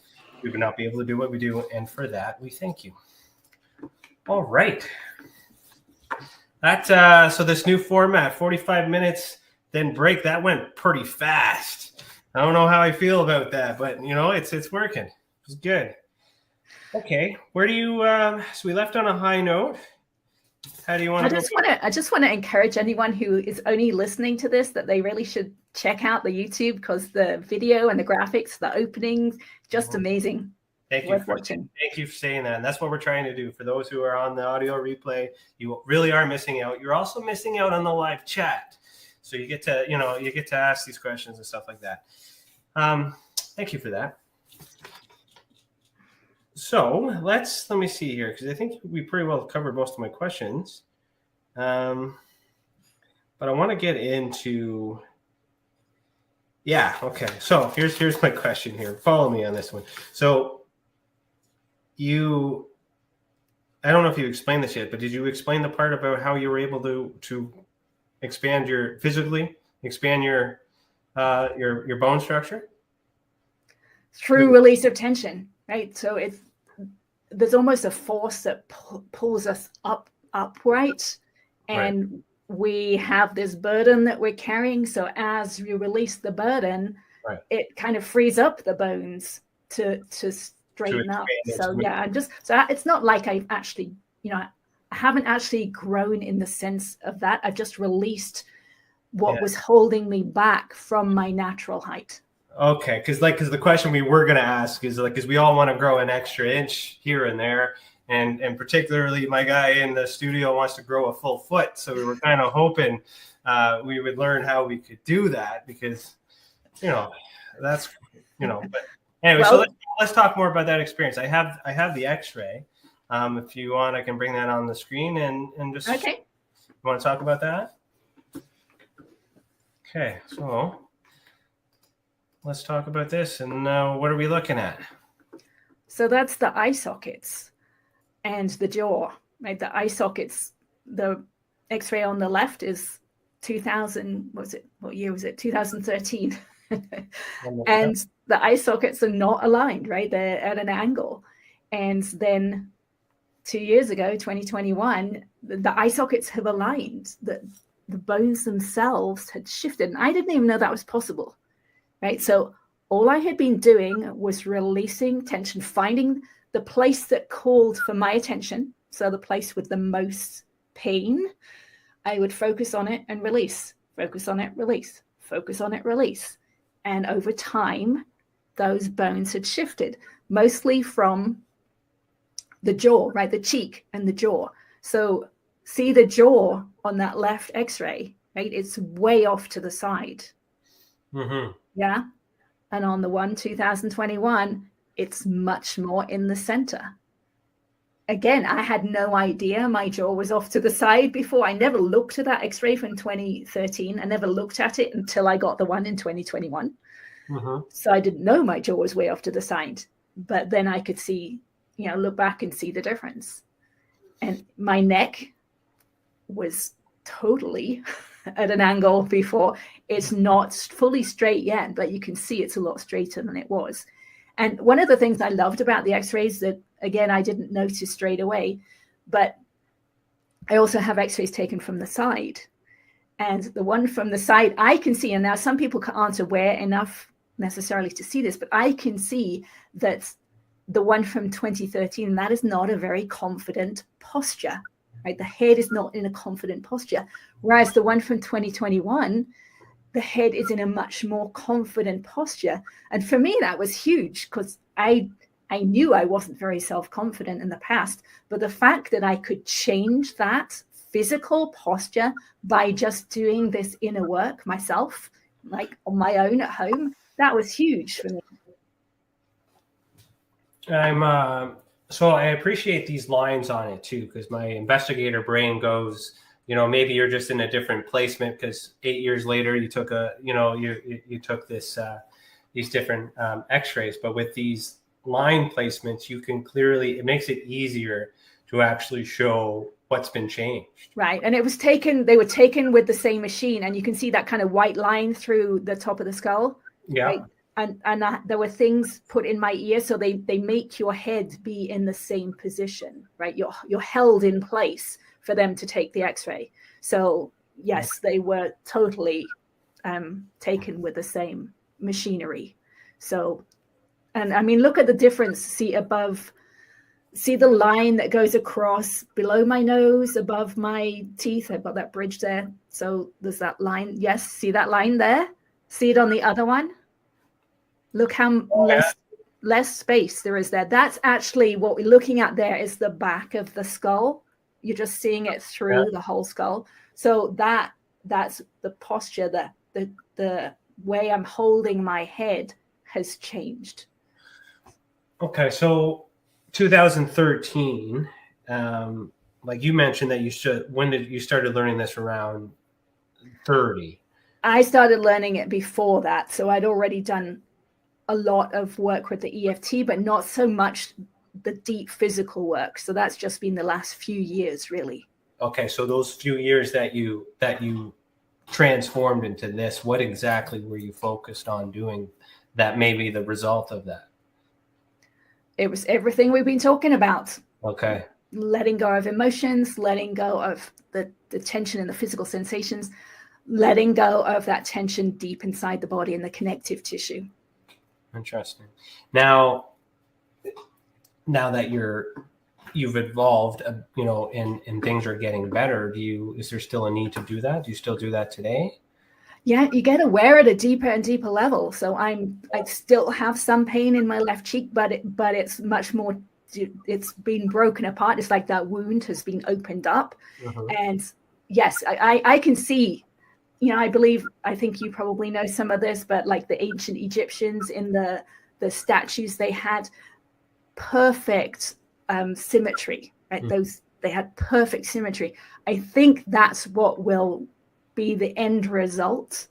we would not be able to do what we do, and for that, we thank you. All right. So this new format, 45 minutes, then break, that went pretty fast. I don't know how I feel about that, but it's working. It's good. Okay, where do you? So we left on a high note. How do you want to? I just want to encourage anyone who is only listening to this that they really should check out the YouTube, because the video and the graphics, the openings, just amazing. Thank you for saying that. And that's what we're trying to do. For those who are on the audio replay, you really are missing out. You're also missing out on the live chat. So you get to, ask these questions and stuff like that. Thank you for that. So let me see here, because I think we pretty well covered most of my questions. But I want to get into, okay. So here's my question here. Follow me on this one. So I don't know if you explained this yet, but did you explain the part about how you were able to expand your bone structure? Through release of tension, right? So there's almost a force that pulls us upright, and we have this burden that we're carrying. So as you release the burden, it kind of frees up the bones to straighten up. So it's not like I've actually, I haven't actually grown in the sense of that. I've just released what was holding me back from my natural height. Okay, because the question we were going to ask is because we all want to grow an extra inch here and there, and particularly my guy in the studio wants to grow a full foot. So we were kind of hoping we would learn how we could do that, because that's But anyway, so let's talk more about that experience. I have the X-ray. If you want, I can bring that on the screen and just. Okay. You want to talk about that? Okay, so let's talk about this. And what are we looking at? So that's the eye sockets and the jaw, right? The eye sockets, the X-ray on the left is 2000. What year was it? 2013. And the eye sockets are not aligned, right? They're at an angle. And then 2 years ago, 2021, the eye sockets have aligned. The bones themselves had shifted. And I didn't even know that was possible, right? So all I had been doing was releasing tension, finding the place that called for my attention. So the place with the most pain, I would focus on it and release, focus on it, release, focus on it, release. And over time, those bones had shifted, mostly from the jaw, right? The cheek and the jaw. So see the jaw on that left X-ray, right? It's way off to the side. Mm-hmm. Yeah. And on the one, 2021, it's much more in the center. Again, I had no idea my jaw was off to the side before. I never looked at that x-ray from 2013. I never looked at it until I got the one in 2021. Mm-hmm. So I didn't know my jaw was way off to the side. But then I could see, look back and see the difference. And my neck was totally at an angle before. It's not fully straight yet, but you can see it's a lot straighter than it was. And one of the things I loved about the x-rays that, again, I didn't notice straight away, but I also have x-rays taken from the side. And the one from the side, I can see, and now some people aren't aware enough necessarily to see this, but I can see that the one from 2013, that is not a very confident posture, right? The head is not in a confident posture. Whereas the one from 2021, the head is in a much more confident posture. And for me, that was huge because I knew I wasn't very self-confident in the past, but the fact that I could change that physical posture by just doing this inner work myself, like on my own at home, that was huge for me. So I appreciate these lines on it too, because my investigator brain goes, maybe you're just in a different placement because 8 years later you took you took this these different x-rays, but with these line placements, you can clearly, it makes it easier to actually show what's been changed. Right. And they were taken with the same machine, and you can see that kind of white line through the top of the skull. Yeah. Right? And there were things put in my ear, so they make your head be in the same position, right? You're held in place for them to take the x-ray. So yes, they were totally taken with the same machinery. So, and I mean, look at the difference. See the line that goes across below my nose, above my teeth. I've got that bridge there. So there's that line. Yes, see that line there? See it on the other one? Look how less space there is there. That's actually what we're looking at there is the back of the skull. You're just seeing it through the whole skull. So that's the posture, the way I'm holding my head has changed. Okay, so 2013, like you mentioned that when did you started learning this around 30? I started learning it before that. So I'd already done a lot of work with the EFT, but not so much the deep physical work. So that's just been the last few years, really. Okay, so those few years that you transformed into this, what exactly were you focused on doing that may be the result of that? It was everything we've been talking about. Okay. Letting go of emotions, letting go of the tension and the physical sensations, letting go of that tension deep inside the body and the connective tissue. Interesting. Now that you've evolved, and things are getting better, is there still a need to do that? Do you still do that today? Yeah, you get aware at a deeper and deeper level. So I still have some pain in my left cheek, but it's much more, it's been broken apart. It's like that wound has been opened up. Mm-hmm. And yes, I can see, I think you probably know some of this, but like the ancient Egyptians in the statues, they had perfect symmetry, right? Mm-hmm. They had perfect symmetry. I think that's what will be the end result.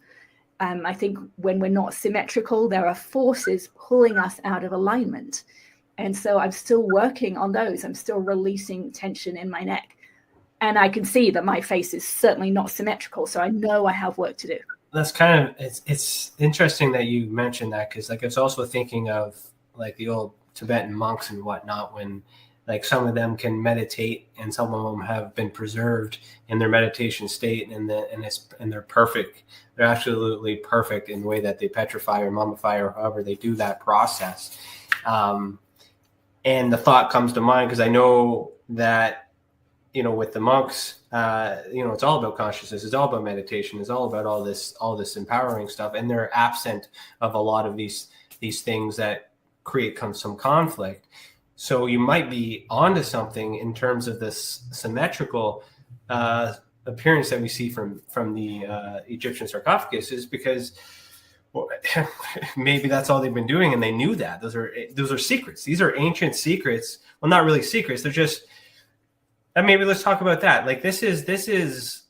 I think when we're not symmetrical, there are forces pulling us out of alignment. And so I'm still working on those. I'm still releasing tension in my neck. And I can see that my face is certainly not symmetrical. So I know I have work to do. That's it's interesting that you mentioned that, because like I was also thinking of like the old Tibetan monks and whatnot, when like some of them can meditate and some of them have been preserved in their meditation state and they're perfect. They're absolutely perfect in the way that they petrify or mummify or however they do that process. And the thought comes to mind because I know that, with the monks, it's all about consciousness. It's all about meditation. It's all about all this empowering stuff. And they're absent of a lot of these things that create some conflict. So you might be onto something in terms of this symmetrical appearance that we see from the Egyptian sarcophagus, is because well, maybe that's all they've been doing, and they knew that. Those are secrets. These are ancient secrets. Well, not really secrets. They're just. And maybe let's talk about that. Like this is.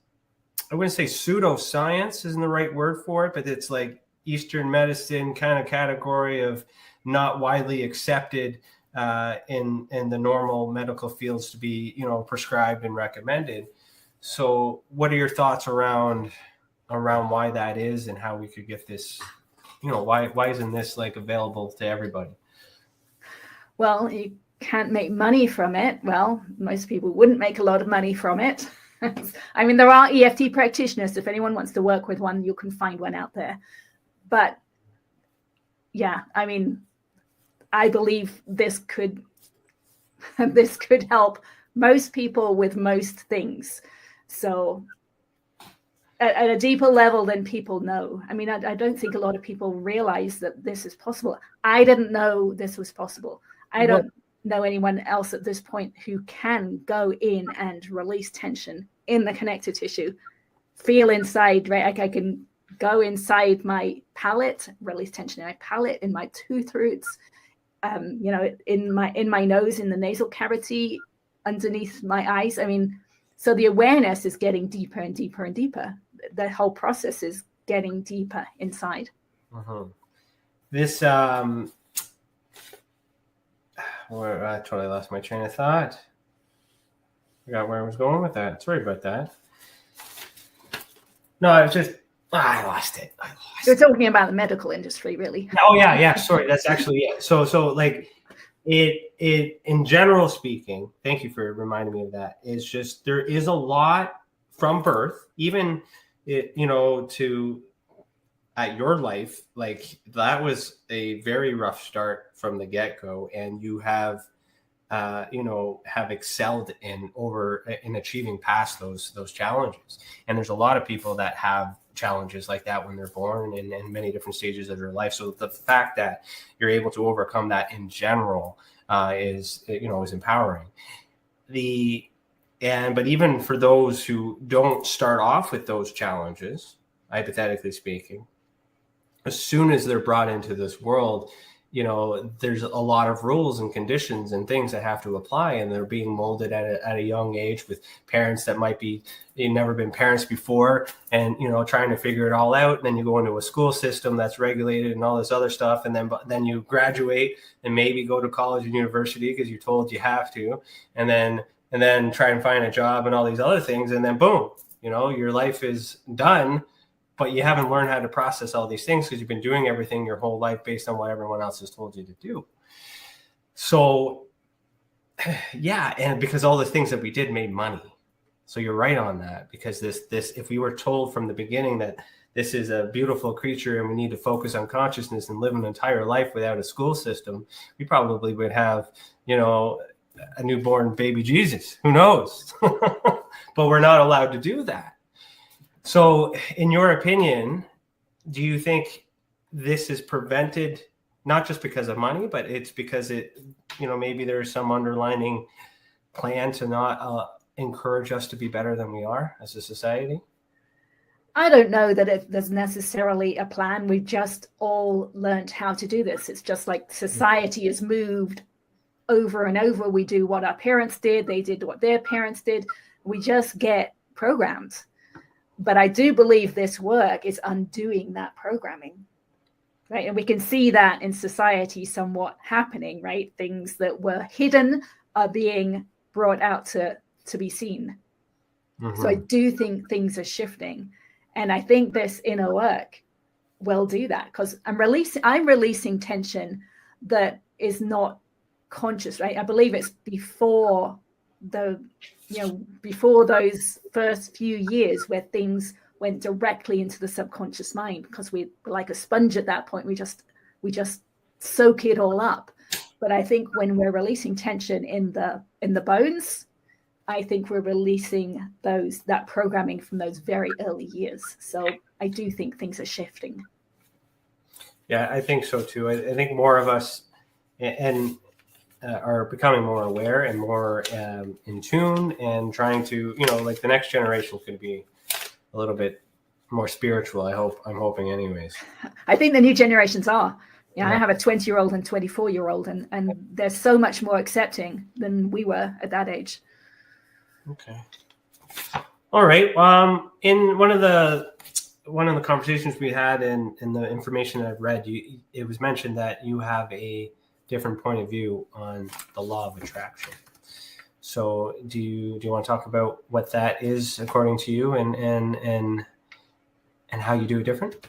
I wouldn't say pseudoscience isn't the right word for it, but it's like Eastern medicine kind of category of not widely accepted in the normal medical fields to be, prescribed and recommended. So what are your thoughts around why that is and how we could get this, why isn't this like available to everybody? Well, you can't make money from it. Well, most people wouldn't make a lot of money from it. I mean, there are EFT practitioners. If anyone wants to work with one, you can find one out there. But yeah, I mean, I believe this could help most people with most things. So at a deeper level than people know. I mean, I don't think a lot of people realize that this is possible. I didn't know this was possible. I don't know anyone else at this point who can go in and release tension in the connective tissue, feel inside, right? Like I can go inside my palate, release tension in my palate, in my tooth roots, in my nose, in the nasal cavity, underneath my eyes. I mean, so the awareness is getting deeper and deeper and deeper. The whole process is getting deeper inside. Uh-huh. This I totally lost my train of thought. Forgot where I was going with that. Sorry about that. No, I was just I lost it. You're talking about the medical industry, really. Oh yeah. Sorry, that's actually it. So like it in general speaking, thank you for reminding me of that. Is just there is a lot from birth, even to at your life, like that was a very rough start from the get-go, and you have excelled in achieving past those challenges. And there's a lot of people that have challenges like that when they're born in many different stages of their life. So the fact that you're able to overcome that in general is empowering. But even for those who don't start off with those challenges, hypothetically speaking, as soon as they're brought into this world, there's a lot of rules and conditions and things that have to apply, and they're being molded at a young age with parents that might be never been parents before, and trying to figure it all out. And then you go into a school system that's regulated and all this other stuff, and then you graduate and maybe go to college and university because you're told you have to, and then try and find a job and all these other things, and then boom, your life is done. But you haven't learned how to process all these things because you've been doing everything your whole life based on what everyone else has told you to do. So, yeah, and because all the things that we did made money. So you're right on that, because this if we were told from the beginning that this is a beautiful creature and we need to focus on consciousness and live an entire life without a school system, we probably would have, a newborn baby Jesus. Who knows? But we're not allowed to do that. So in your opinion, do you think this is prevented not just because of money, but it's because maybe there's some underlining plan to not encourage us to be better than we are as a society? I don't know that there's necessarily a plan. We've just all learned how to do this. It's just like society has moved over and over. We do what our parents did. They did what their parents did. We just get programmed. But I do believe this work is undoing that programming, right? And we can see that in society somewhat happening, right? Things that were hidden are being brought out to be seen. Mm-hmm. So I do think things are shifting. And I think this inner work will do that, because I'm releasing tension that is not conscious, right? I believe it's before those first few years where things went directly into the subconscious mind, because we're like a sponge at that point. We just soak it all up. But I think when we're releasing tension in the bones, I think we're releasing that programming from those very early years. So I do think things are shifting. Yeah, I think so too. I think more of us are becoming more aware and more in tune, and trying to, like the next generation could be a little bit more spiritual. I'm hoping anyways. I think the new generations are. Yeah, Yeah. I have a 20-year-old and 24-year-old, and they're so much more accepting than we were at that age. Okay. All right. In one of the conversations we had and the information I've read, it was mentioned that you have a different point of view on the law of attraction. So do you want to talk about what that is according to you and how you do it different?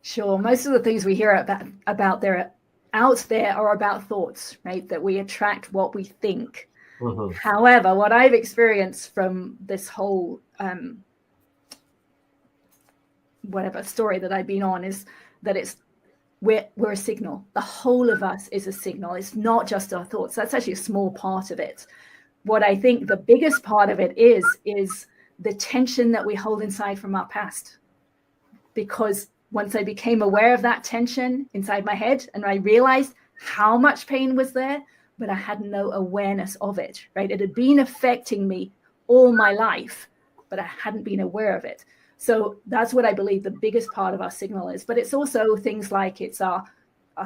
Sure. Most of the things we hear out there are about thoughts, right? That we attract what we think. Mm-hmm. However, what I've experienced from this whole whatever story that I've been on is that we're a signal. The whole of us is a signal. It's not just our thoughts. That's actually a small part of it. What I think the biggest part of it is the tension that we hold inside from our past. Because once I became aware of that tension inside my head and I realized how much pain was there, but I had no awareness of it, right? It had been affecting me all my life, but I hadn't been aware of it. So that's what I believe the biggest part of our signal is. But it's also things like it's our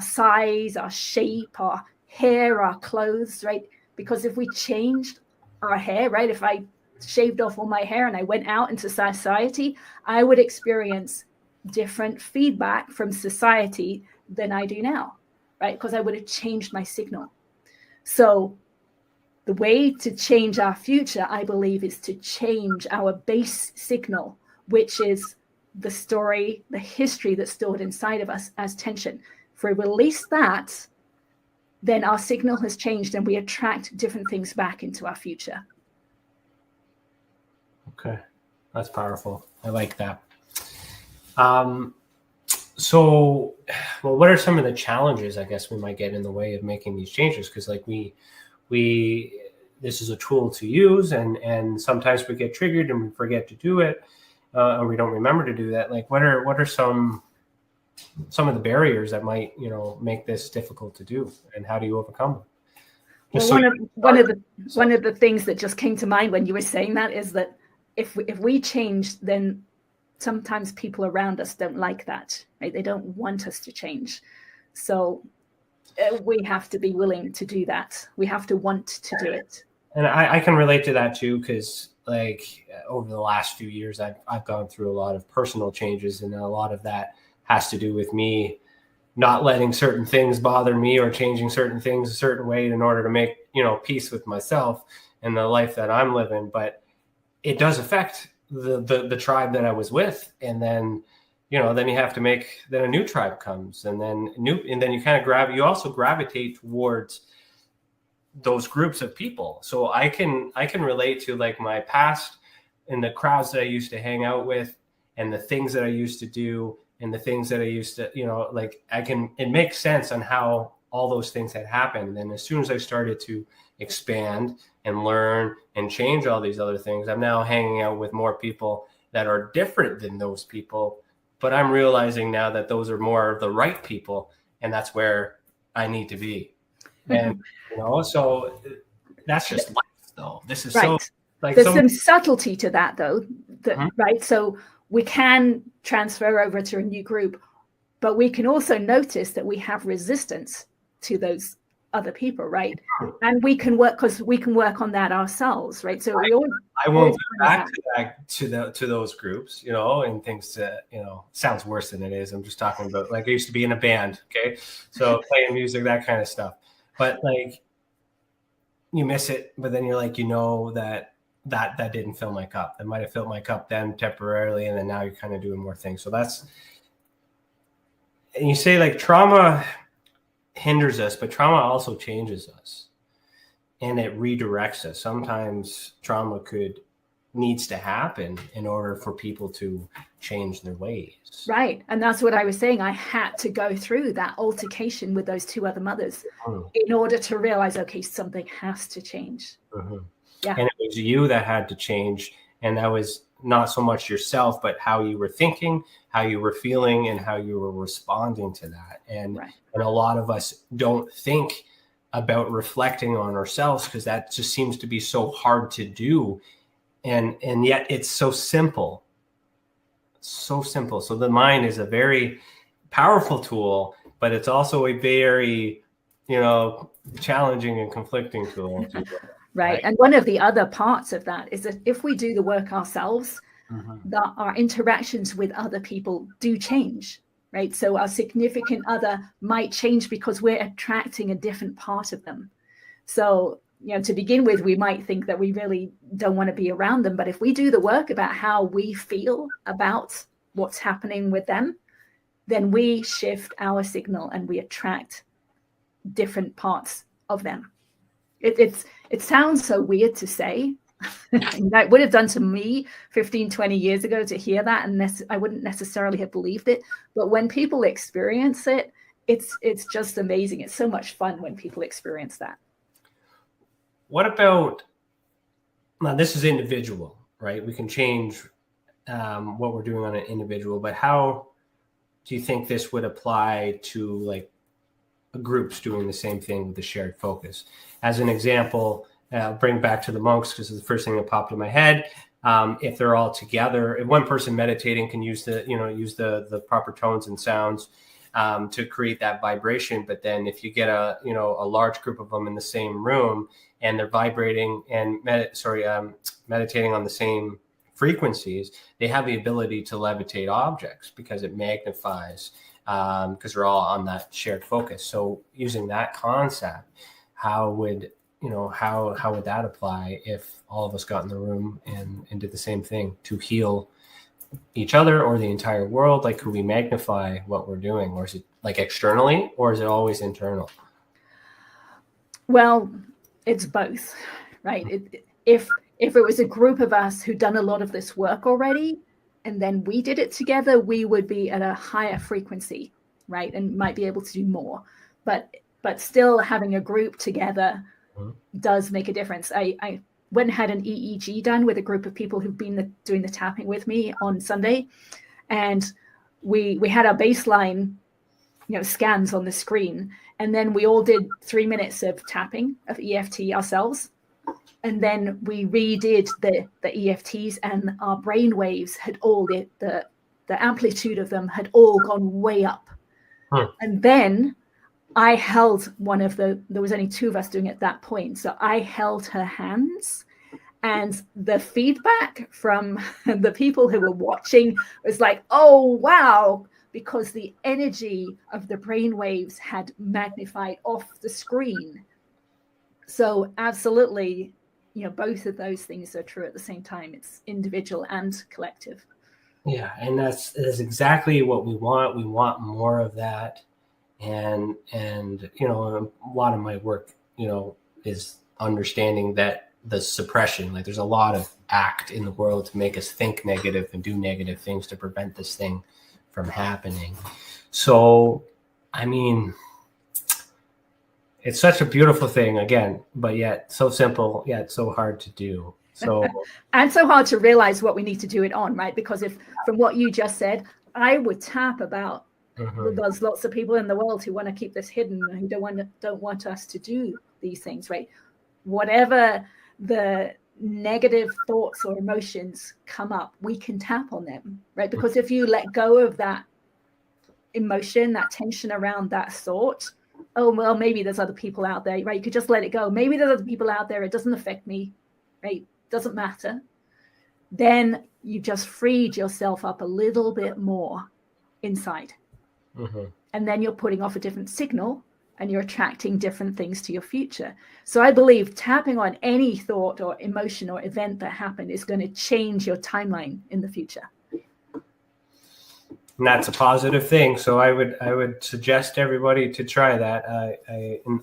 size, our shape, our hair, our clothes, right? Because if we changed our hair, right? If I shaved off all my hair and I went out into society, I would experience different feedback from society than I do now, right? Because I would have changed my signal. So the way to change our future, I believe, is to change our base signal, which is the story, the history that's stored inside of us as tension. If we release that, then our signal has changed and we attract different things back into our future. Okay. That's powerful. I like that. So, well, what are some of the challenges, I guess, we might get in the way of making these changes? Because like this is a tool to use and sometimes we get triggered and we forget to do it. Or we don't remember to do that. Like what are some of the barriers that might, make this difficult to do, and how do you overcome them? Well, one of the things that just came to mind when you were saying that is that if we change, then sometimes people around us don't like that, right? They don't want us to change. So we have to be willing to do that. We have to want to do it. And I can relate to that too, because like over the last few years, I've gone through a lot of personal changes, and a lot of that has to do with me not letting certain things bother me or changing certain things a certain way in order to make, peace with myself and the life that I'm living. But it does affect the tribe that I was with. And then, then you have to then a new tribe comes, and then you kind of you also gravitate towards those groups of people. So I can relate to like my past and the crowds that I used to hang out with and the things that I used to do and the things that I used to, it makes sense on how all those things had happened. And then as soon as I started to expand and learn and change all these other things, I'm now hanging out with more people that are different than those people. But I'm realizing now that those are more of the right people, and that's where I need to be. And, so that's just life, though. This is right. There's some subtlety to that, though, right? So we can transfer over to a new group, but we can also notice that we have resistance to those other people, right? And we can work on that ourselves, right? So I won't go back to those groups, and things that, sounds worse than it is. I'm just talking about like I used to be in a band, okay? So playing music, that kind of stuff. But like you miss it, but then you're like, that didn't fill my cup. That might have filled my cup then temporarily, and then now you're kind of doing more things. So and you say like trauma hinders us, but trauma also changes us and it redirects us. Sometimes trauma needs to happen in order for people to change their ways. Right. And that's what I was saying. I had to go through that altercation with those two other mothers in order to realize, okay, something has to change. Yeah. And it was you that had to change. And that was not so much yourself, but how you were thinking, how you were feeling, and how you were responding to that. And a lot of us don't think about reflecting on ourselves because that just seems to be so hard to do. And yet it's so simple. so simple. So the mind is a very powerful tool, but it's also a very, challenging and conflicting tool. Right. And one of the other parts of that is that if we do the work ourselves, that our interactions with other people do change, right? So our significant other might change because we're attracting a different part of them. So, to begin with, we might think that we really don't want to be around them. But if we do the work about how we feel about what's happening with them, then we shift our signal and we attract different parts of them. It sounds so weird to say. That would have done to me 15, 20 years ago to hear that, and I wouldn't necessarily have believed it. But when people experience it, it's just amazing. It's so much fun when people experience that. What about, now this is individual, right? We can change what we're doing on an individual, but how do you think this would apply to like groups doing the same thing with the shared focus? As an example, I'll bring back to the monks because it's the first thing that popped in my head. If they're all together, if one person meditating can use the proper tones and sounds to create that vibration, but then if you get a large group of them in the same room and they're vibrating and meditating on the same frequencies, they have the ability to levitate objects because it magnifies, because we're all on that shared focus. So using that concept, how would that apply if all of us got in the room and did the same thing to heal each other or the entire world? Like, could we magnify what we're doing, or is it like externally, or is it always internal? Well, it's both, right? If it was a group of us who'd done a lot of this work already, and then we did it together, we would be at a higher frequency, right? And might be able to do more. But still having a group together does make a difference. I went and had an EEG done with a group of people who've been doing the tapping with me on Sunday. And we had our baseline, scans on the screen. And then we all did 3 minutes of tapping of EFT ourselves. And then we redid the EFTs, and our brain waves had all the amplitude of them had all gone way up. And then I held there was only two of us doing it at that point. So I held her hands, and the feedback from the people who were watching was like, oh, wow, because the energy of the brain waves had magnified off the screen. So absolutely, both of those things are true at the same time. It's individual and collective. Yeah, and that's exactly what we want. We want more of that. And a lot of my work, is understanding that the suppression, like there's a lot of act in the world to make us think negative and do negative things to prevent this thing from happening. So, I mean, it's such a beautiful thing, again, but yet so simple, yet so hard to do. So and so hard to realize what we need to do it on, right? Because if from what you just said, I would tap about there's lots of people in the world who want to keep this hidden, who don't want us to do these things, right? Whatever the negative thoughts or emotions come up, we can tap on them, right? Because if you let go of that emotion, that tension around that thought, oh, well, maybe there's other people out there, right? You could just let it go. Maybe there's other people out there. It doesn't affect me, right? Doesn't matter. Then you just freed yourself up a little bit more inside. And then you're putting off a different signal and you're attracting different things to your future. So I believe tapping on any thought or emotion or event that happened is going to change your timeline in the future. And that's a positive thing. So I would suggest everybody to try that.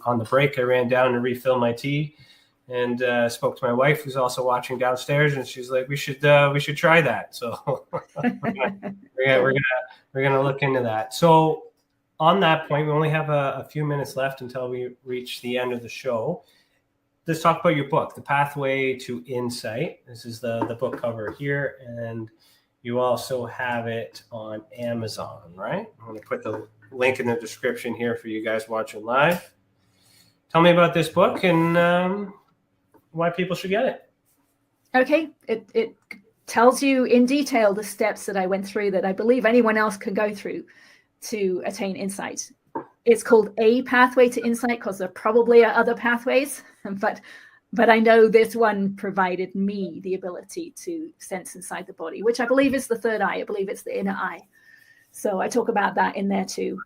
On the break, I ran down to refill my tea and spoke to my wife, who's also watching downstairs, and she's like, "We should try that." So we're gonna look into that. So on that point, we only have a few minutes left until we reach the end of the show. Let's talk about your book, The Pathway to Insight. This is the book cover here, and you also have it on Amazon, right? I'm going to put the link in the description here for you guys watching live. Tell me about this book and why people should get it. Okay. It tells you in detail the steps that I went through that I believe anyone else can go through to attain insight. It's called a pathway to insight because there probably are other pathways, but I know this one provided me the ability to sense inside the body, which I believe is the third eye. I believe it's the inner eye. So I talk about that in there too.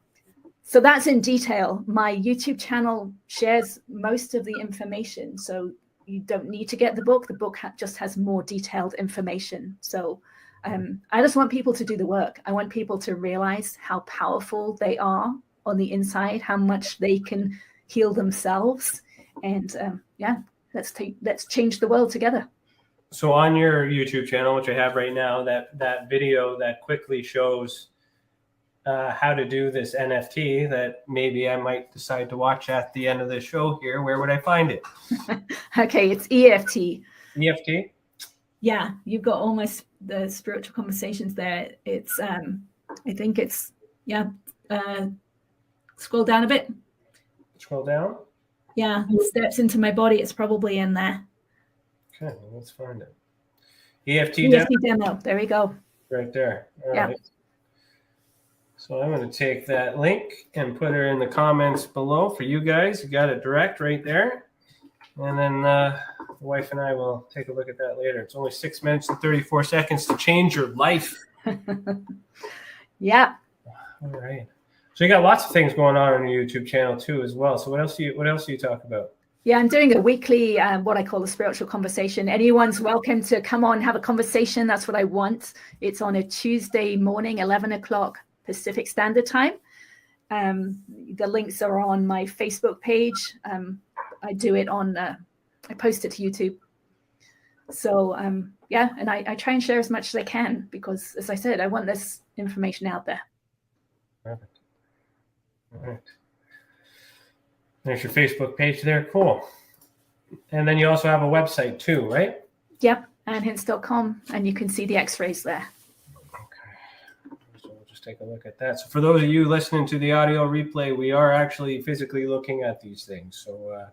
So that's in detail. My YouTube channel shares most of the information. So you don't need to get the book. The book just has more detailed information. So I just want people to do the work. I want people to realize how powerful they are on the inside, how much they can heal themselves. And let's change the world together. So on your YouTube channel, which I have right now, that video that quickly shows how to do this NFT that maybe I might decide to watch at the end of the show here, where would I find it? Okay, it's EFT. EFT? Yeah, you've got almost the spiritual conversations there. It's, I think it's, scroll down a bit. Scroll down? Yeah, steps into my body. It's probably in there. Okay, well, let's find it. EFT demo. There we go. Right there. All right. So I'm going to take that link and put her in the comments below for you guys. You got it direct right there. And then the wife and I will take a look at that later. It's only 6 minutes and 34 seconds to change your life. Yeah. All right. So you got lots of things going on your YouTube channel too, as well. So what else do you talk about? Yeah, I'm doing a weekly, what I call a spiritual conversation. Anyone's welcome to come on, have a conversation. That's what I want. It's on a Tuesday morning, 11 o'clock Pacific Standard Time. The links are on my Facebook page. I do it on, I post it to YouTube. So and I try and share as much as I can because, as I said, I want this information out there. Perfect. All right. There's your Facebook page there. Cool. And then you also have a website too, right? Yep, and Hince.com, and you can see the x-rays there. Okay. So we'll just take a look at that. So for those of you listening to the audio replay, we are actually physically looking at these things. So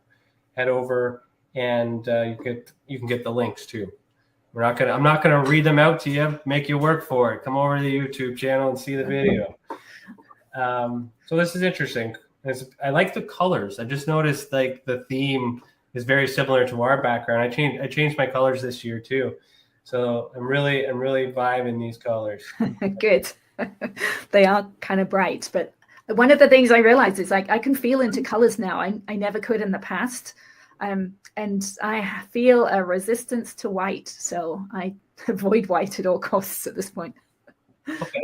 head over and you can get the links too. I'm not gonna read them out to you, make you work for it. Come over to the YouTube channel and see the video. So this is interesting. I like the colors. I just noticed like the theme is very similar to our background. I changed my colors this year too. So I'm really vibing these colors. Good. They are kind of bright, but one of the things I realized is like I can feel into colors now. I never could in the past. And I feel a resistance to white. So I avoid white at all costs at this point. Okay,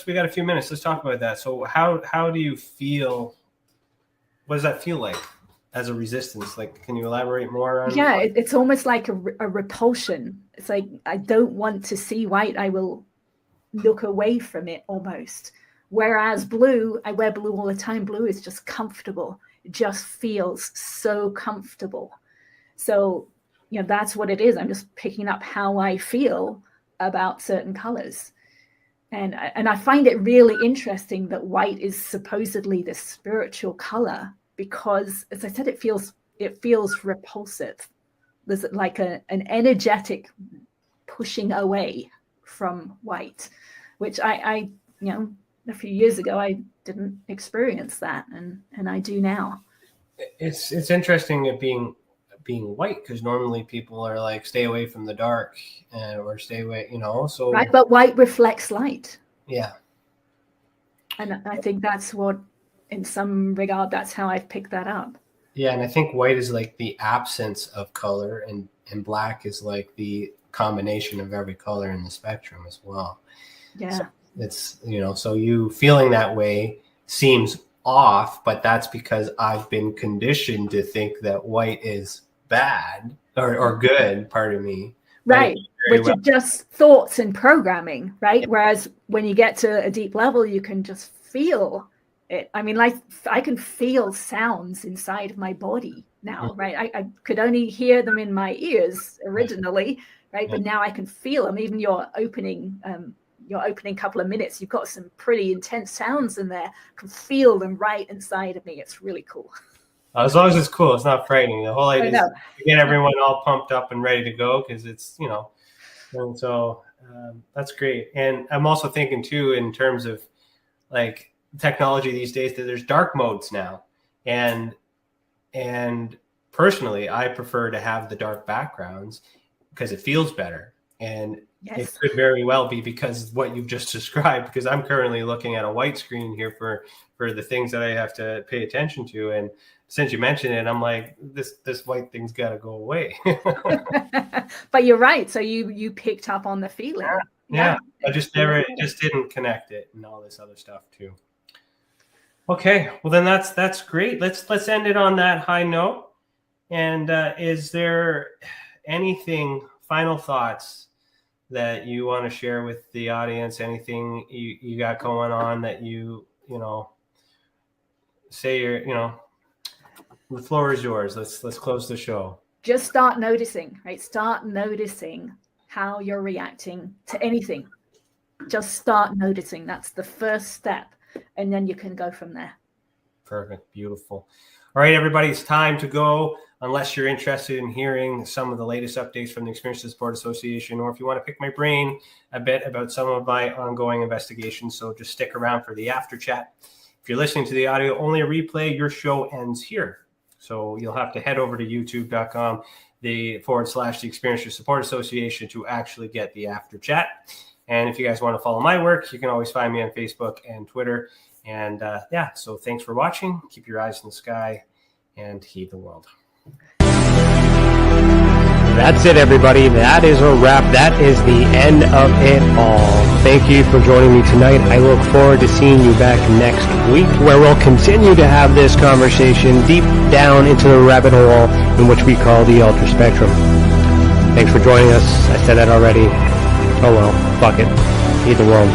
we got a few minutes. Let's talk about that. So how do you feel? What does that feel like as a resistance? Like, can you elaborate more on? Yeah, it's almost like a repulsion. It's like, I don't want to see white. I will look away from it almost. Whereas blue, I wear blue all the time. Blue is just comfortable. It just feels so comfortable. So, that's what it is. I'm just picking up how I feel about certain colors. And I find it really interesting that white is supposedly the spiritual color because, as I said, it feels repulsive. There's like an energetic pushing away from white, which I a few years ago I didn't experience that, and I do now. It's interesting it being white because normally people are like stay away from the dark or stay away, so right, but white reflects light. Yeah, and I think that's what, in some regard, that's how I've picked that up. Yeah, and I think white is like the absence of color, and black is like the combination of every color in the spectrum as well. Yeah, so it's so you feeling that way seems off, but that's because I've been conditioned to think that white is bad or good, pardon me. Right, which are just thoughts and programming, right? Yeah. Whereas when you get to a deep level, you can just feel it. I mean, like I can feel sounds inside of my body now, right? I could only hear them in my ears originally, right? But now I can feel them. Even your opening couple of minutes, you've got some pretty intense sounds in there. I can feel them right inside of me. It's really cool. As long as it's cool, it's not frightening. The whole idea is to get everyone all pumped up and ready to go because it's, And so that's great. And I'm also thinking too, in terms of like technology these days, that there's dark modes now. And personally, I prefer to have the dark backgrounds because it feels better. And it could very well be because what you've just described, because I'm currently looking at a white screen here for the things that I have to pay attention to. And since you mentioned it, I'm like, this white thing's got to go away. But you're right. So you picked up on the feeling. Yeah. I just didn't connect it and all this other stuff too. Okay. Well, then that's great. Let's end it on that high note. And is there anything, final thoughts that you want to share with the audience? Anything you got going on that you say the floor is yours. Let's close the show. Just start noticing, right? Start noticing how you're reacting to anything. Just start noticing. That's the first step. And then you can go from there. Perfect. Beautiful. All right, everybody, it's time to go. Unless you're interested in hearing some of the latest updates from the Experience Support Association, or if you want to pick my brain a bit about some of my ongoing investigations. So just stick around for the after chat. If you're listening to the audio only replay, your show ends here. So you'll have to head over to youtube.com, the Experience Support Association to actually get the after chat. And if you guys want to follow my work, you can always find me on Facebook and Twitter. And so thanks for watching. Keep your eyes in the sky and heed the world. That's it, everybody. That is a wrap. That is the end of it all. Thank you for joining me tonight. I look forward to seeing you back next week, where we'll continue to have this conversation deep down into the rabbit hole in which we call the ultra spectrum. Thanks for joining us. I said that already. Oh well, fuck it. Heed the world.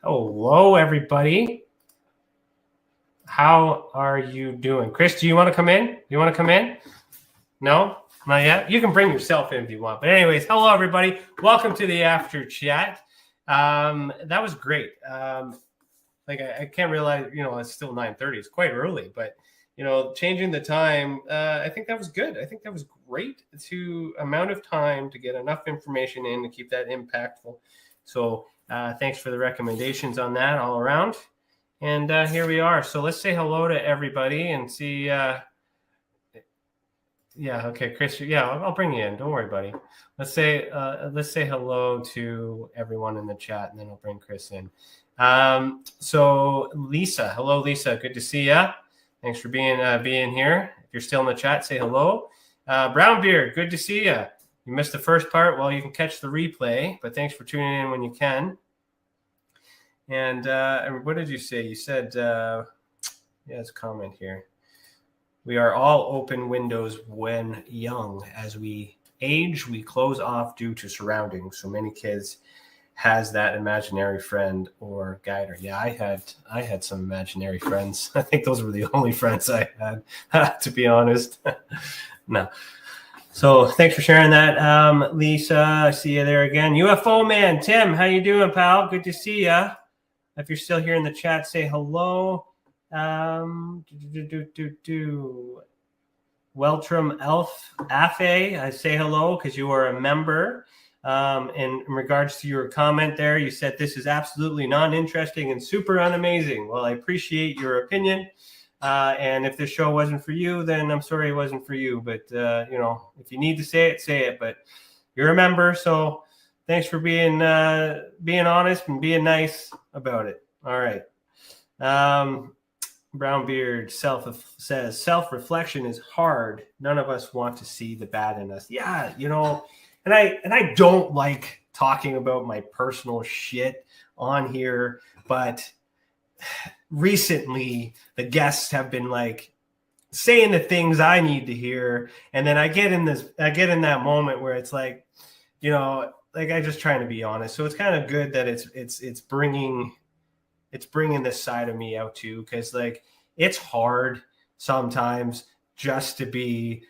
Hello, everybody. How are you doing? Chris, do you want to come in? You want to come in? No? Not yet? You can bring yourself in if you want. But anyways, hello, everybody. Welcome to the after chat. That was great. I can't realize, it's still 9:30. It's quite early, but, changing the time, I think that was good. I think that was great amount of time to get enough information in to keep that impactful. So thanks for the recommendations on that all around. And here we are. So let's say hello to everybody and see. Yeah, okay, Chris. Yeah, I'll bring you in. Don't worry, buddy. Let's say hello to everyone in the chat, and then I'll bring Chris in. So Lisa, hello, Lisa. Good to see ya. Thanks for being here. If you're still in the chat, say hello. Brownbeard, good to see ya. You missed the first part. Well, you can catch the replay, but thanks for tuning in when you can. And what did you say? You said, it's a comment here. We are all open windows when young. As we age, we close off due to surroundings. So many kids has that imaginary friend or guider. Yeah, I had some imaginary friends. I think those were the only friends I had, to be honest. No. So thanks for sharing that, Lisa. I see you there again. UFO man, Tim, how you doing, pal? Good to see ya. If you're still here in the chat, say hello. Weltram Elf Afe, I say hello because you are a member. In regards to your comment there, you said this is absolutely non-interesting and super unamazing. Well, I appreciate your opinion. And if this show wasn't for you, then I'm sorry it wasn't for you. But, if you need to say it, say it. But you're a member, so thanks for being honest and being nice about it. All right. Brownbeard says self-reflection is hard. None of us want to see the bad in us. Yeah, and I don't like talking about my personal shit on here, but recently the guests have been like saying the things I need to hear, and then I get in that moment where it's like, I'm just trying to be honest. So it's kind of good that it's bringing this side of me out too, because like it's hard sometimes just to be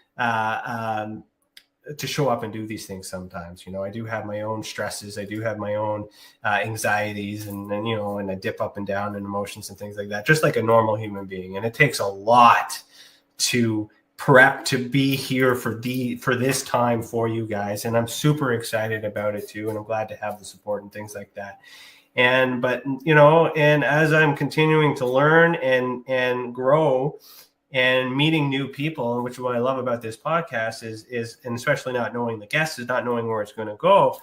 to show up and do these things sometimes. I do have my own stresses. I do have my own anxieties and I dip up and down in emotions and things like that, just like a normal human being. And it takes a lot to prep to be here for this time for you guys. And I'm super excited about it too. And I'm glad to have the support and things like that. And as I'm continuing to learn and grow and meeting new people, which is what I love about this podcast is, and especially not knowing the guests, is not knowing where it's going to go,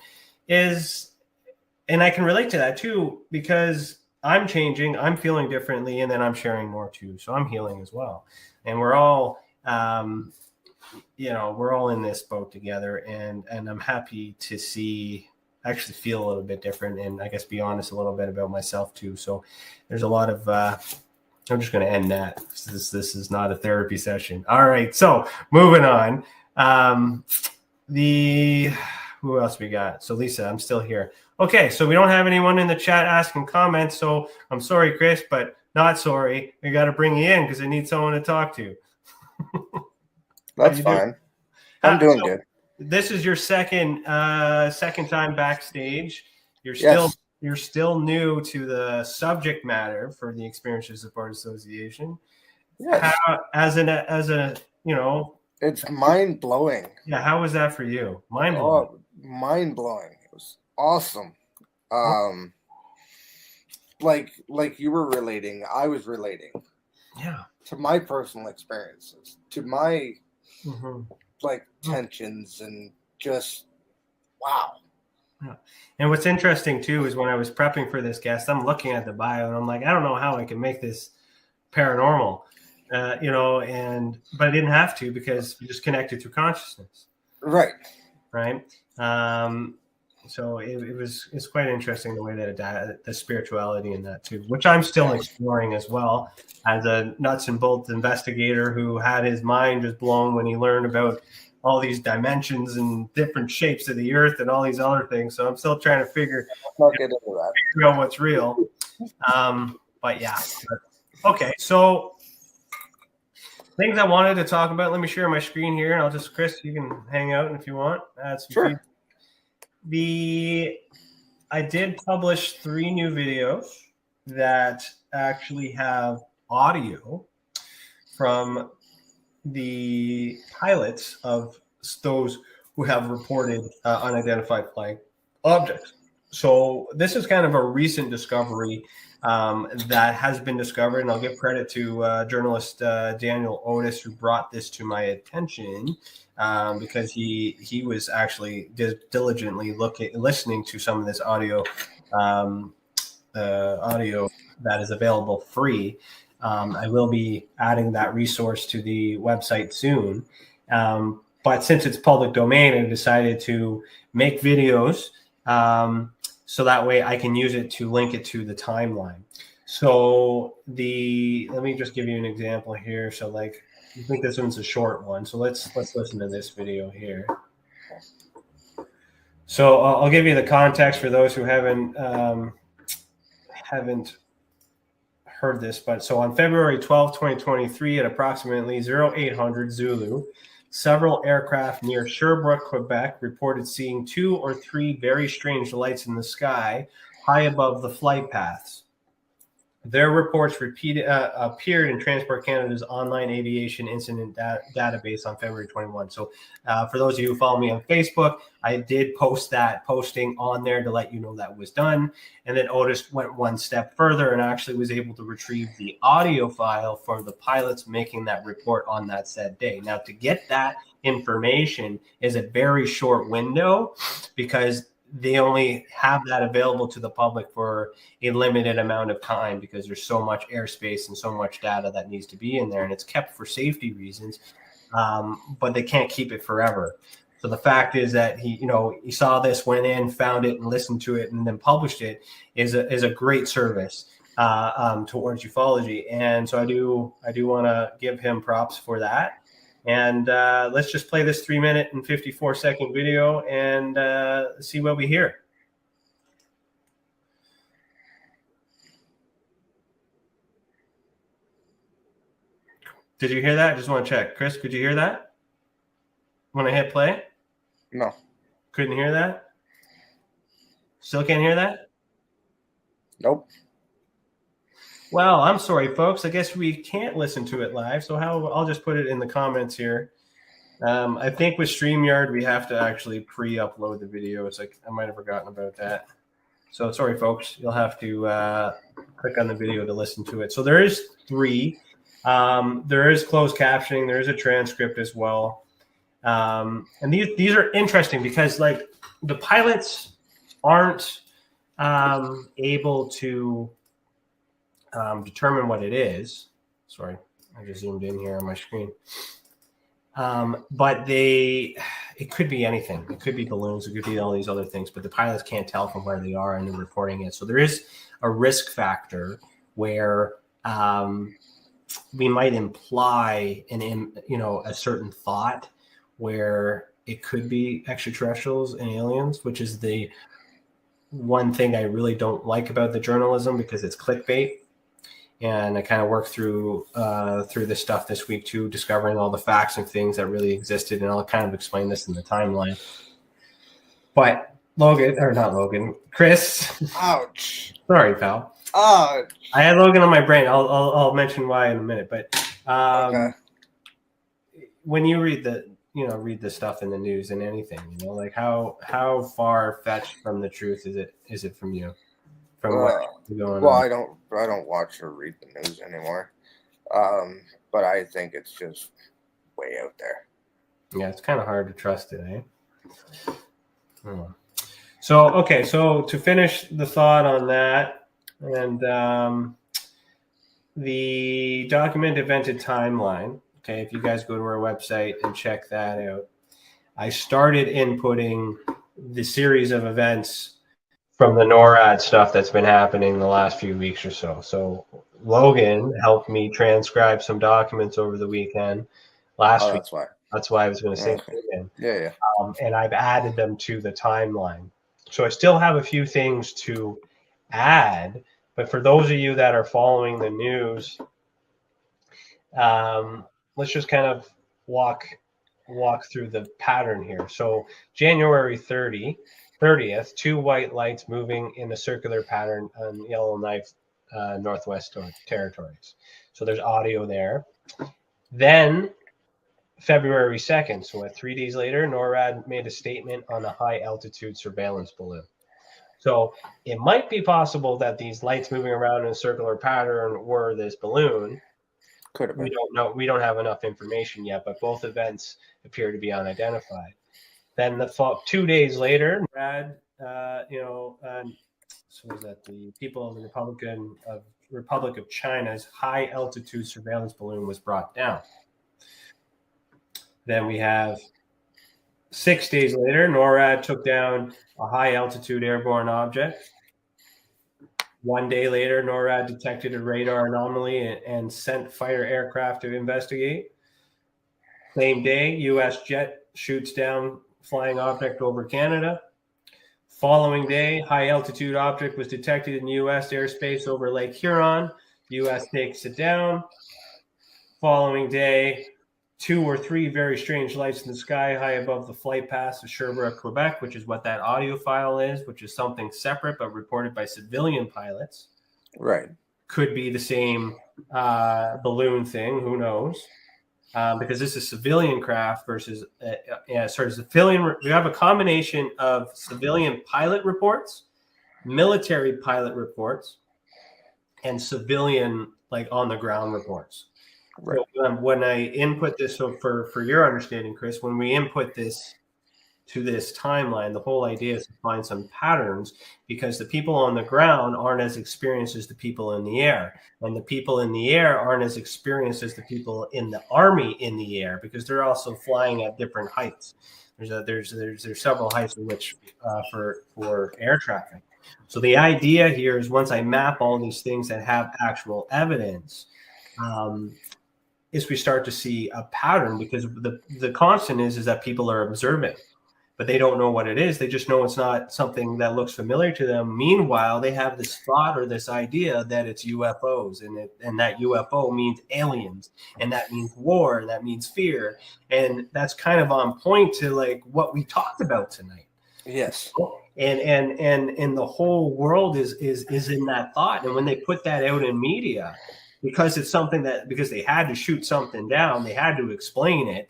and I can relate to that too, because I'm changing, I'm feeling differently, and then I'm sharing more too. So I'm healing as well. And we're all, we're all in this boat together, and I'm happy to actually feel a little bit different, and I guess be honest a little bit about myself too. So there's a lot of, I'm just going to end that. This is not a therapy session. All right. So moving on. Who else we got? So Lisa, I'm still here. Okay. So we don't have anyone in the chat asking comments. So I'm sorry, Chris, but not sorry. We got to bring you in because I need someone to talk to. That's fine. I'm doing good. This is your second time backstage. You're still new to the subject matter for the Experiential Support Association. Yes. It's mind blowing. Yeah. How was that for you? Mind blowing. Oh, mind blowing. It was awesome. Like you were relating, I was relating. Yeah. To my personal experiences, to my tensions, and just wow. Yeah. And what's interesting too is when I was prepping for this guest, I'm looking at the bio and I'm like, I don't know how I can make this paranormal, but I didn't have to, because you just connected through consciousness. Right. So it's quite interesting the way that the spirituality in that too, which I'm still exploring as well, as a nuts and bolts investigator who had his mind just blown when he learned about all these dimensions and different shapes of the earth and all these other things. So I'm still trying to figure out what's real. But yeah. Okay. So things I wanted to talk about, let me share my screen here, and Chris, you can hang out if you want. Sure. I did publish 3 new videos that actually have audio from the pilots of those who have reported unidentified flying objects. So this is kind of a recent discovery that has been discovered, and I'll give credit to journalist Daniel Otis, who brought this to my attention, because he was actually diligently listening to some of this audio that is available free. I will be adding that resource to the website soon. But since it's public domain, I decided to make videos so that way I can use it to link it to the timeline. So let me just give you an example here. So like, I think this one's a short one. So let's listen to this video here. So I'll give you the context for those who haven't heard this. But so on February 12, 2023, at approximately 0800 Zulu, several aircraft near Sherbrooke, Quebec, reported seeing 2 or 3 very strange lights in the sky high above the flight paths. Their reports appeared in Transport Canada's online aviation incident database on February 21. So for those of you who follow me on Facebook, I did post that posting on there to let you know that was done. And then Otis went one step further and actually was able to retrieve the audio file for the pilots making that report on that said day. Now, to get that information is a very short window because they only have that available to the public for a limited amount of time because there's so much airspace and so much data that needs to be in there, and it's kept for safety reasons, but they can't keep it forever. So the fact is that he saw this, went in, found it, and listened to it, and then published it is a great service towards ufology. And so I do want to give him props for that. And let's just play this 3-minute and 54-second video and see what we hear. Did you hear that? I just want to check. Chris, could you hear that when I hit play? No. Couldn't hear that? Still can't hear that? Nope. Well, I'm sorry, folks. I guess we can't listen to it live. So I'll just put it in the comments here. I think with StreamYard, we have to actually pre-upload the video. It's like I might have forgotten about that. So sorry, folks. You'll have to click on the video to listen to it. So there is 3. There is closed captioning. There is a transcript as well. And these are interesting because like the pilots aren't able to determine what it is. Sorry, I just zoomed in here on my screen. But it could be anything. It could be balloons. It could be all these other things. But the pilots can't tell from where they are and they're reporting it. So there is a risk factor where we might imply a certain thought where it could be extraterrestrials and aliens, which is the one thing I really don't like about the journalism because it's clickbait. And I kind of worked through this stuff this week too, discovering all the facts and things that really existed, and I'll kind of explain this in the timeline. But Chris. Ouch. Sorry, pal. Ouch. I had Logan on my brain. I'll mention why in a minute. But Okay. When you read the stuff in the news and anything, like how far fetched from the truth is it from you? From what's going on? I don't watch or read the news anymore. But I think it's just way out there. Yeah, it's kind of hard to trust it, eh? So to finish the thought on that, and the documented evented timeline. Okay, if you guys go to our website and check that out, I started inputting the series of events from the NORAD stuff that's been happening the last few weeks or so. So Logan helped me transcribe some documents over the weekend last week. That's why I was going to say it again. Yeah. And I've added them to the timeline. So I still have a few things to add, but for those of you that are following the news, let's just kind of walk through the pattern here. So January 30th, 2 white lights moving in a circular pattern on Yellowknife, Northwest Territories. So there's audio there. Then February 2nd, so 3 days later, NORAD made a statement on a high altitude surveillance balloon. So it might be possible that these lights moving around in a circular pattern were this balloon. Could have been. We don't know. We don't have enough information yet, but both events appear to be unidentified. Then 2 days later, NORAD, so was that the people of the Republic of China's high altitude surveillance balloon was brought down. Then we have 6 days later, NORAD took down a high-altitude airborne object. 1 day later, NORAD detected a radar anomaly and sent fighter aircraft to investigate. Same day, U.S. jet shoots down flying object over Canada. Following day, high-altitude object was detected in U.S. airspace over Lake Huron. U.S. takes it down. Following day, 2 or 3 very strange lights in the sky high above the flight paths of Sherbrooke, Quebec, which is what that audio file is, which is something separate but reported by civilian pilots. Right. Could be the same balloon thing. Who knows? Because this is civilian craft versus civilian. We have a combination of civilian pilot reports, military pilot reports, and civilian like on the ground reports. Right. So, when I input this, so for your understanding, Chris, when we input this to this timeline, the whole idea is to find some patterns, because the people on the ground aren't as experienced as the people in the air, and the people in the air aren't as experienced as the people in the army in the air, because they're also flying at different heights. There's several heights in which for air traffic. So the idea here is, once I map all these things that have actual evidence, is we start to see a pattern, because the constant is that people are observing, but they don't know what it is. They just know it's not something that looks familiar to them. Meanwhile, they have this thought or this idea that it's UFOs, and that UFO means aliens, and that means war, and that means fear. And that's kind of on point to like what we talked about tonight. Yes. And the whole world is in that thought. And when they put that out in media, because it's something that, because they had to shoot something down, they had to explain it.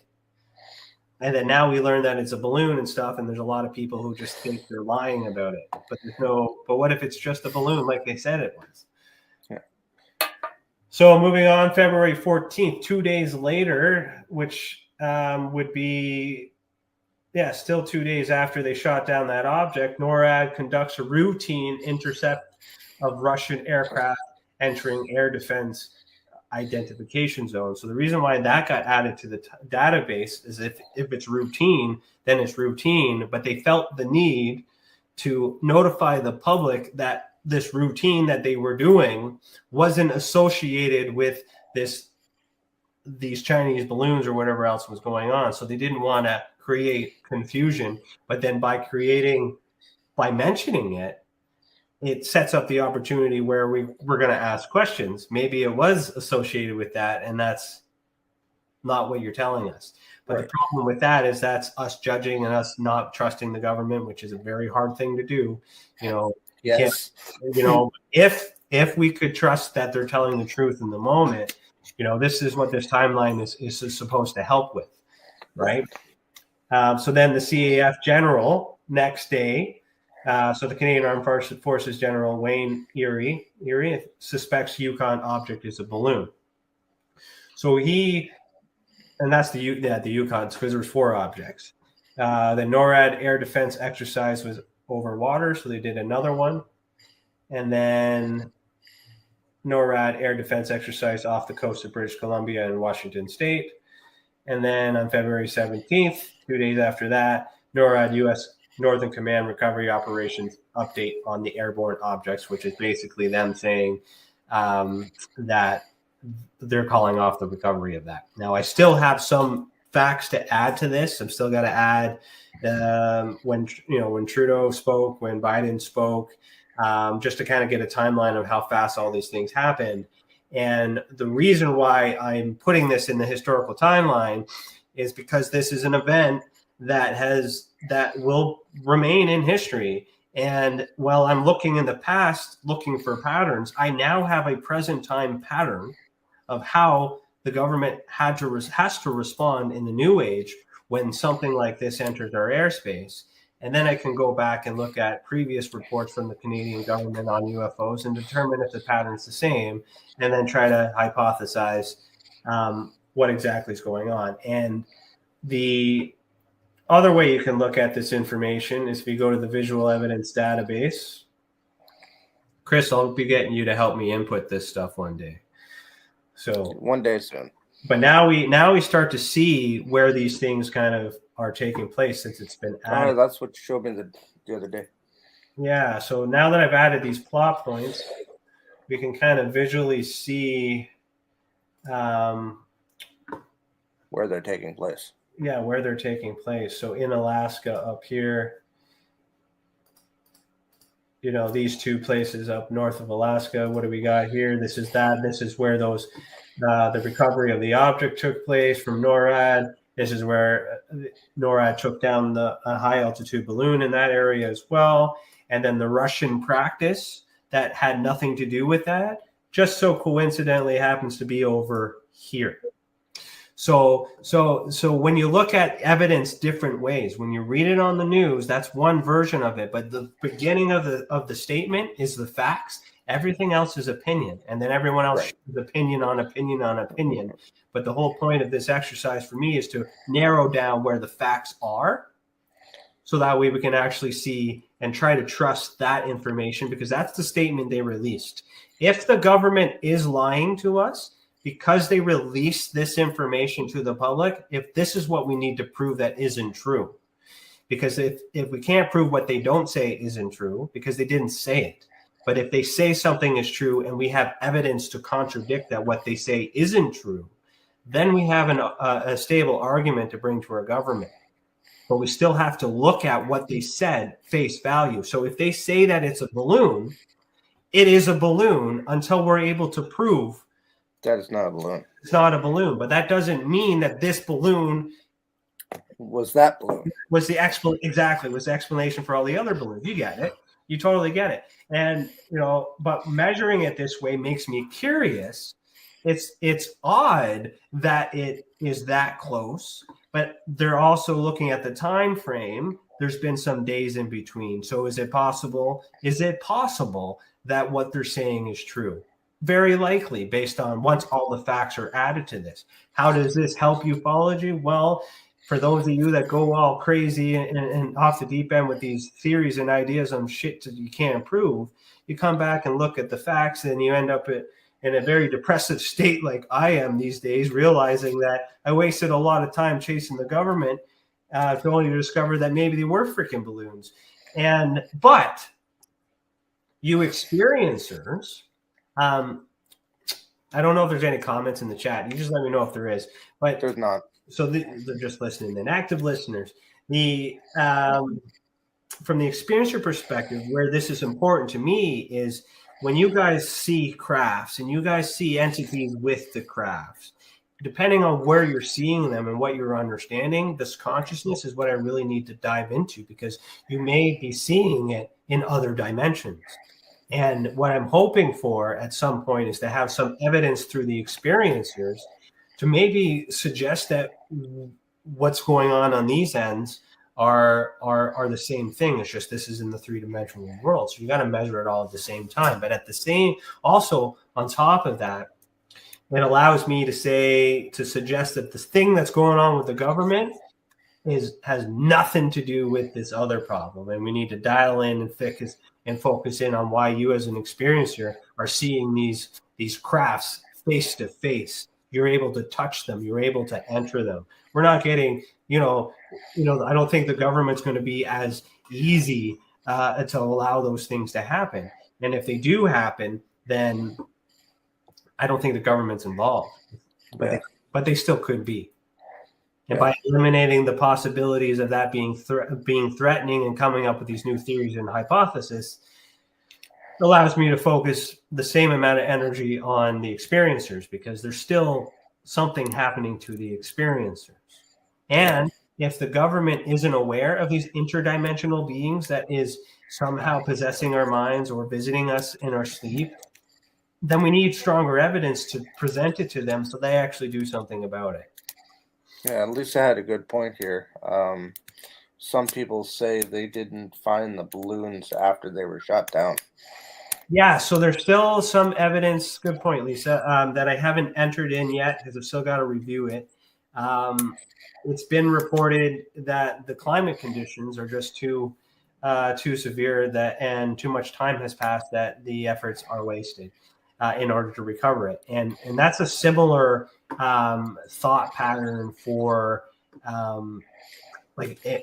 And then now we learn that it's a balloon and stuff, and there's a lot of people who just think they're lying about it. But what if it's just a balloon like they said it was? Yeah. So moving on, February 14th, 2 days later, which would be, still 2 days after they shot down that object, NORAD conducts a routine intercept of Russian aircraft entering air defense identification zone. So the reason why that got added to the database is if it's routine, then it's routine. But they felt the need to notify the public that this routine that they were doing wasn't associated with these Chinese balloons or whatever else was going on. So they didn't want to create confusion. But then by mentioning it, it sets up the opportunity where we're going to ask questions. Maybe it was associated with that, and that's not what you're telling us. But The problem with that is that's us judging and us not trusting the government, which is a very hard thing to do. Yes. If we could trust that they're telling the truth in the moment, this is what this timeline is supposed to help with, right? So then the CAF general next day. So the Canadian Armed Forces General Wayne Erie suspects Yukon object is a balloon. So and that's the Yukon, because there was 4 objects. The NORAD air defense exercise was over water, so they did another one. And then NORAD air defense exercise off the coast of British Columbia and Washington State. And then on February 17th, 2 days after that, NORAD U.S. Northern Command recovery operations update on the airborne objects, which is basically them saying that they're calling off the recovery of that. Now, I still have some facts to add to this. I'm still got to add when Trudeau spoke, when Biden spoke, just to kind of get a timeline of how fast all these things happened. And the reason why I'm putting this in the historical timeline is because this is an event that will remain in history. And while I'm looking in the past, looking for patterns, I now have a present time pattern of how the government has to respond in the new age when something like this enters our airspace. And then I can go back and look at previous reports from the Canadian government on UFOs and determine if the pattern's the same, and then try to hypothesize what exactly is going on. And the other way you can look at this information is if you go to the visual evidence database. Chris, I'll be getting you to help me input this stuff one day. So one day soon. But now we start to see where these things kind of are taking place since it's been added. That's what you showed me the other day. Yeah, so now that I've added these plot points, we can kind of visually see where they're taking place. Yeah, where they're taking place. So in Alaska up here, these two places up north of Alaska, what do we got here? This is where those the recovery of the object took place from NORAD. This is where NORAD took down the high altitude balloon in that area as well. And then the Russian practice that had nothing to do with that just so coincidentally happens to be over here. So when you look at evidence different ways, when you read it on the news, that's one version of it. But the beginning of the statement is the facts. Everything else is opinion. And then everyone else is opinion on opinion on opinion. But the whole point of this exercise for me is to narrow down where the facts are. So that way we can actually see and try to trust that information, because that's the statement they released. If the government is lying to us, because they released this information to the public, if this is what we need to prove that isn't true. Because if we can't prove what they don't say isn't true, because they didn't say it, but if they say something is true and we have evidence to contradict that what they say isn't true, then we have a stable argument to bring to our government. But we still have to look at what they said face value. So if they say that it's a balloon, it is a balloon until we're able to prove that it's not a balloon. It's not a balloon, but that doesn't mean that this balloon was that balloon. Was the explanation for all the other balloons. You get it. You totally get it. And but measuring it this way makes me curious. It's odd that it is that close, but they're also looking at the time frame. There's been some days in between. So is it possible that what they're saying is true? Very likely, based on once all the facts are added to this. How does this help ufology? Well, for those of you that go all crazy and off the deep end with these theories and ideas on shit that you can't prove, you come back and look at the facts, and you end up in a very depressive state like I am these days, realizing that I wasted a lot of time chasing the government to only discover that maybe they were freaking balloons. But you experiencers, I don't know if there's any comments in the chat. You just let me know if there is. But there's not. So they're just listening. Then active listeners. From the experiencer perspective, where this is important to me is when you guys see crafts and you guys see entities with the crafts, depending on where you're seeing them and what you're understanding, this consciousness is what I really need to dive into, because you may be seeing it in other dimensions. And what I'm hoping for at some point is to have some evidence through the experiencers to maybe suggest that what's going on these ends are the same thing. It's just this is in the three-dimensional world. So you got to measure it all at the same time. But at the same, also on top of that, it allows me to suggest that this thing that's going on with the government has nothing to do with this other problem. And we need to dial in and focus in on why you as an experiencer are seeing these crafts face to face. You're able to touch them. You're able to enter them. We're not getting, I don't think the government's going to be as easy to allow those things to happen. And if they do happen, then I don't think the government's involved, but they still could be. And by eliminating the possibilities of that being threatening and coming up with these new theories and hypotheses, it allows me to focus the same amount of energy on the experiencers, because there's still something happening to the experiencers. And if the government isn't aware of these interdimensional beings that is somehow possessing our minds or visiting us in our sleep, then we need stronger evidence to present it to them so they actually do something about it. Yeah, Lisa had a good point here. Some people say they didn't find the balloons after they were shot down. Yeah, so there's still some evidence. Good point, Lisa, that I haven't entered in yet because I've still got to review it. It's been reported that the climate conditions are just too severe and too much time has passed that the efforts are wasted in order to recover it. And that's a similar thought pattern for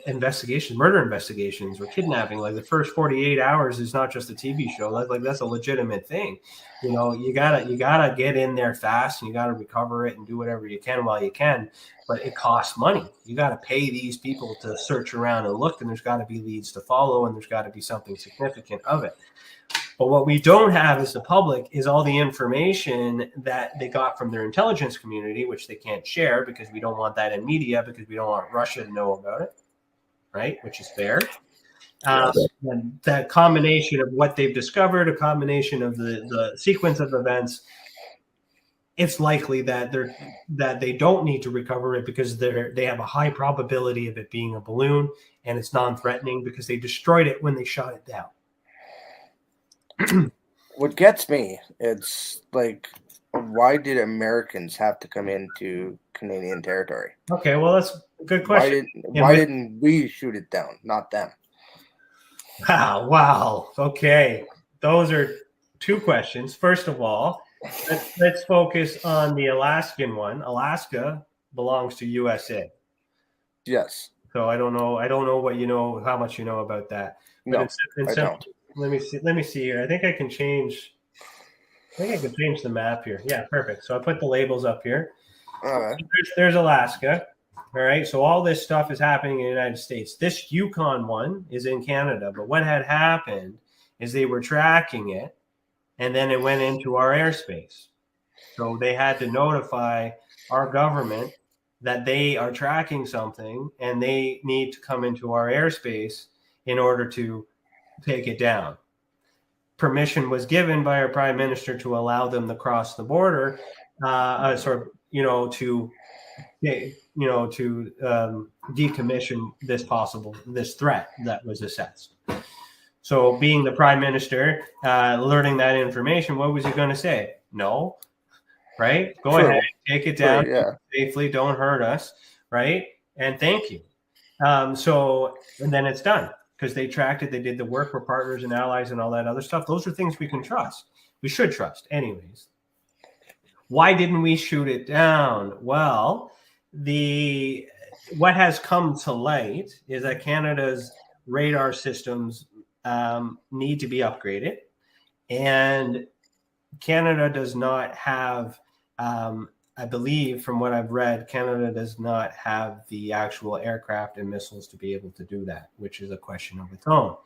investigations, murder investigations or kidnapping. Like the first 48 hours is not just a TV show. Like that's a legitimate thing. You know, you gotta get in there fast and you gotta recover it and do whatever you can while you can. But it costs money. You got to pay these people to search around and look, and there's got to be leads to follow, and there's got to be something significant of it. But what we don't have as the public is all the information that they got from their intelligence community, which they can't share because we don't want that in media, because we don't want Russia to know about it, right? Which is fair. And that combination of what they've discovered, a combination of the sequence of events, it's likely that they don't need to recover it because they have a high probability of it being a balloon, and it's non-threatening because they destroyed it when they shot it down. What gets me, it's like, why did Americans have to come into Canadian territory? Okay, well, that's a good question. Why didn't we shoot it down, not them? Wow. Okay, those are two questions. First of all, let's focus on the Alaskan one. Alaska belongs to USA. Yes. So I don't know what you know, how much you know about that. No, I don't. Let me see here. I think I can change the map here. Yeah, perfect. So I put the labels up here. All right. There's Alaska. All right. So all this stuff is happening in the United States. This Yukon one is in Canada. But what had happened is they were tracking it, and then it went into our airspace. So they had to notify our government that they are tracking something and they need to come into our airspace in order to take it down. Permission was given by our prime minister to allow them to cross the border, to decommission this threat that was assessed. So being the prime minister, learning that information, what was he going to say? No, right? Go ahead, take it down safely. Don't hurt us, right? And thank you. And then it's done because they tracked it. They did the work for partners and allies and all that other stuff. Those are things we can trust. We should trust anyways. Why didn't we shoot it down? Well, what has come to light is that Canada's radar systems need to be upgraded, and Canada does not have, I believe from what I've read, Canada does not have the actual aircraft and missiles to be able to do that, which is a question of its own.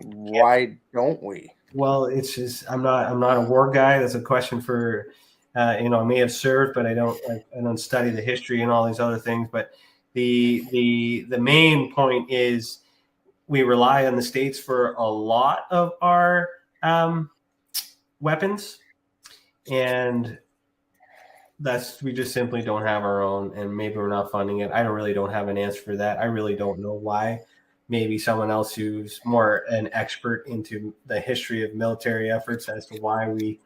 Why don't we? Well, it's just I'm not a war guy. That's a question for I may have served, but I don't study the history and all these other things. But the main point is we rely on the States for a lot of our weapons, and we just simply don't have our own, and maybe we're not funding it. I really don't have an answer for that. I really don't know why. Maybe someone else who's more an expert into the history of military efforts as to why we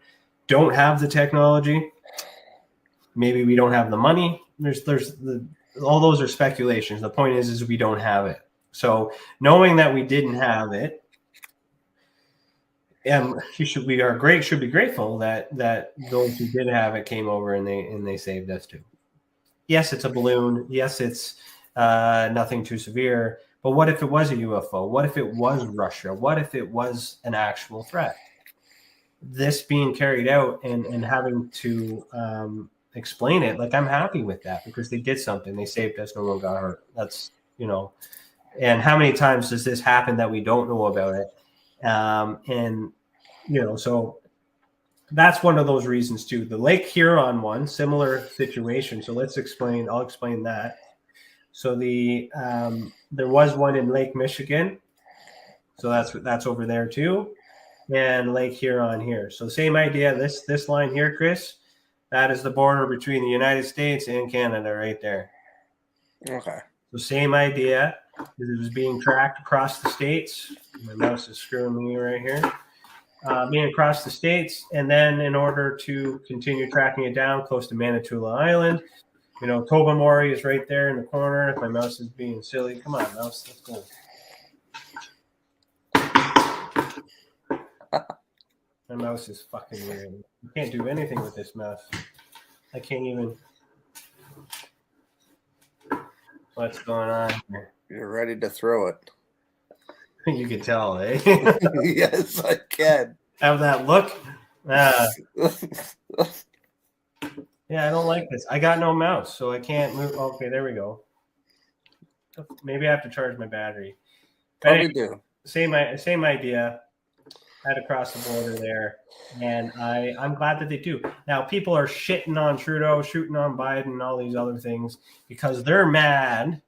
don't have the technology. Maybe we don't have the money. All those are speculations. The point is we don't have it. So knowing that we didn't have it, should be grateful that those who did have it came over and they saved us too. Yes, it's a balloon. Yes, it's nothing too severe. But what if it was a UFO? What if it was Russia? What if it was an actual threat? This being carried out and having to explain it, like I'm happy with that because they did something. They saved us. No one got hurt. That's, and how many times does this happen that we don't know about it? So that's one of those reasons too. The Lake Huron one, similar situation. So I'll explain that. So there was one in Lake Michigan. So that's over there too. And Lake Huron here. So same idea. This line here, Chris, that is the border between the United States and Canada right there. Okay. So same idea. It was being tracked across the states. My mouse is screwing me right here. Being across the states, and then in order to continue tracking it down close to Manitoula Island, Tobermory is right there in the corner. If my mouse is being silly, come on, mouse, let's go. My mouse is fucking weird. You can't do anything with this mouse. I can't even. What's going on here? You're ready to throw it. You can tell, eh? Yes, I can. Have that look. Yeah, I don't like this. I got no mouse, so I can't move. Okay, there we go. Maybe I have to charge my battery. Probably do. Same idea. Had to cross the border there, and I'm glad that they do. Now, people are shitting on Trudeau, shooting on Biden, and all these other things because they're mad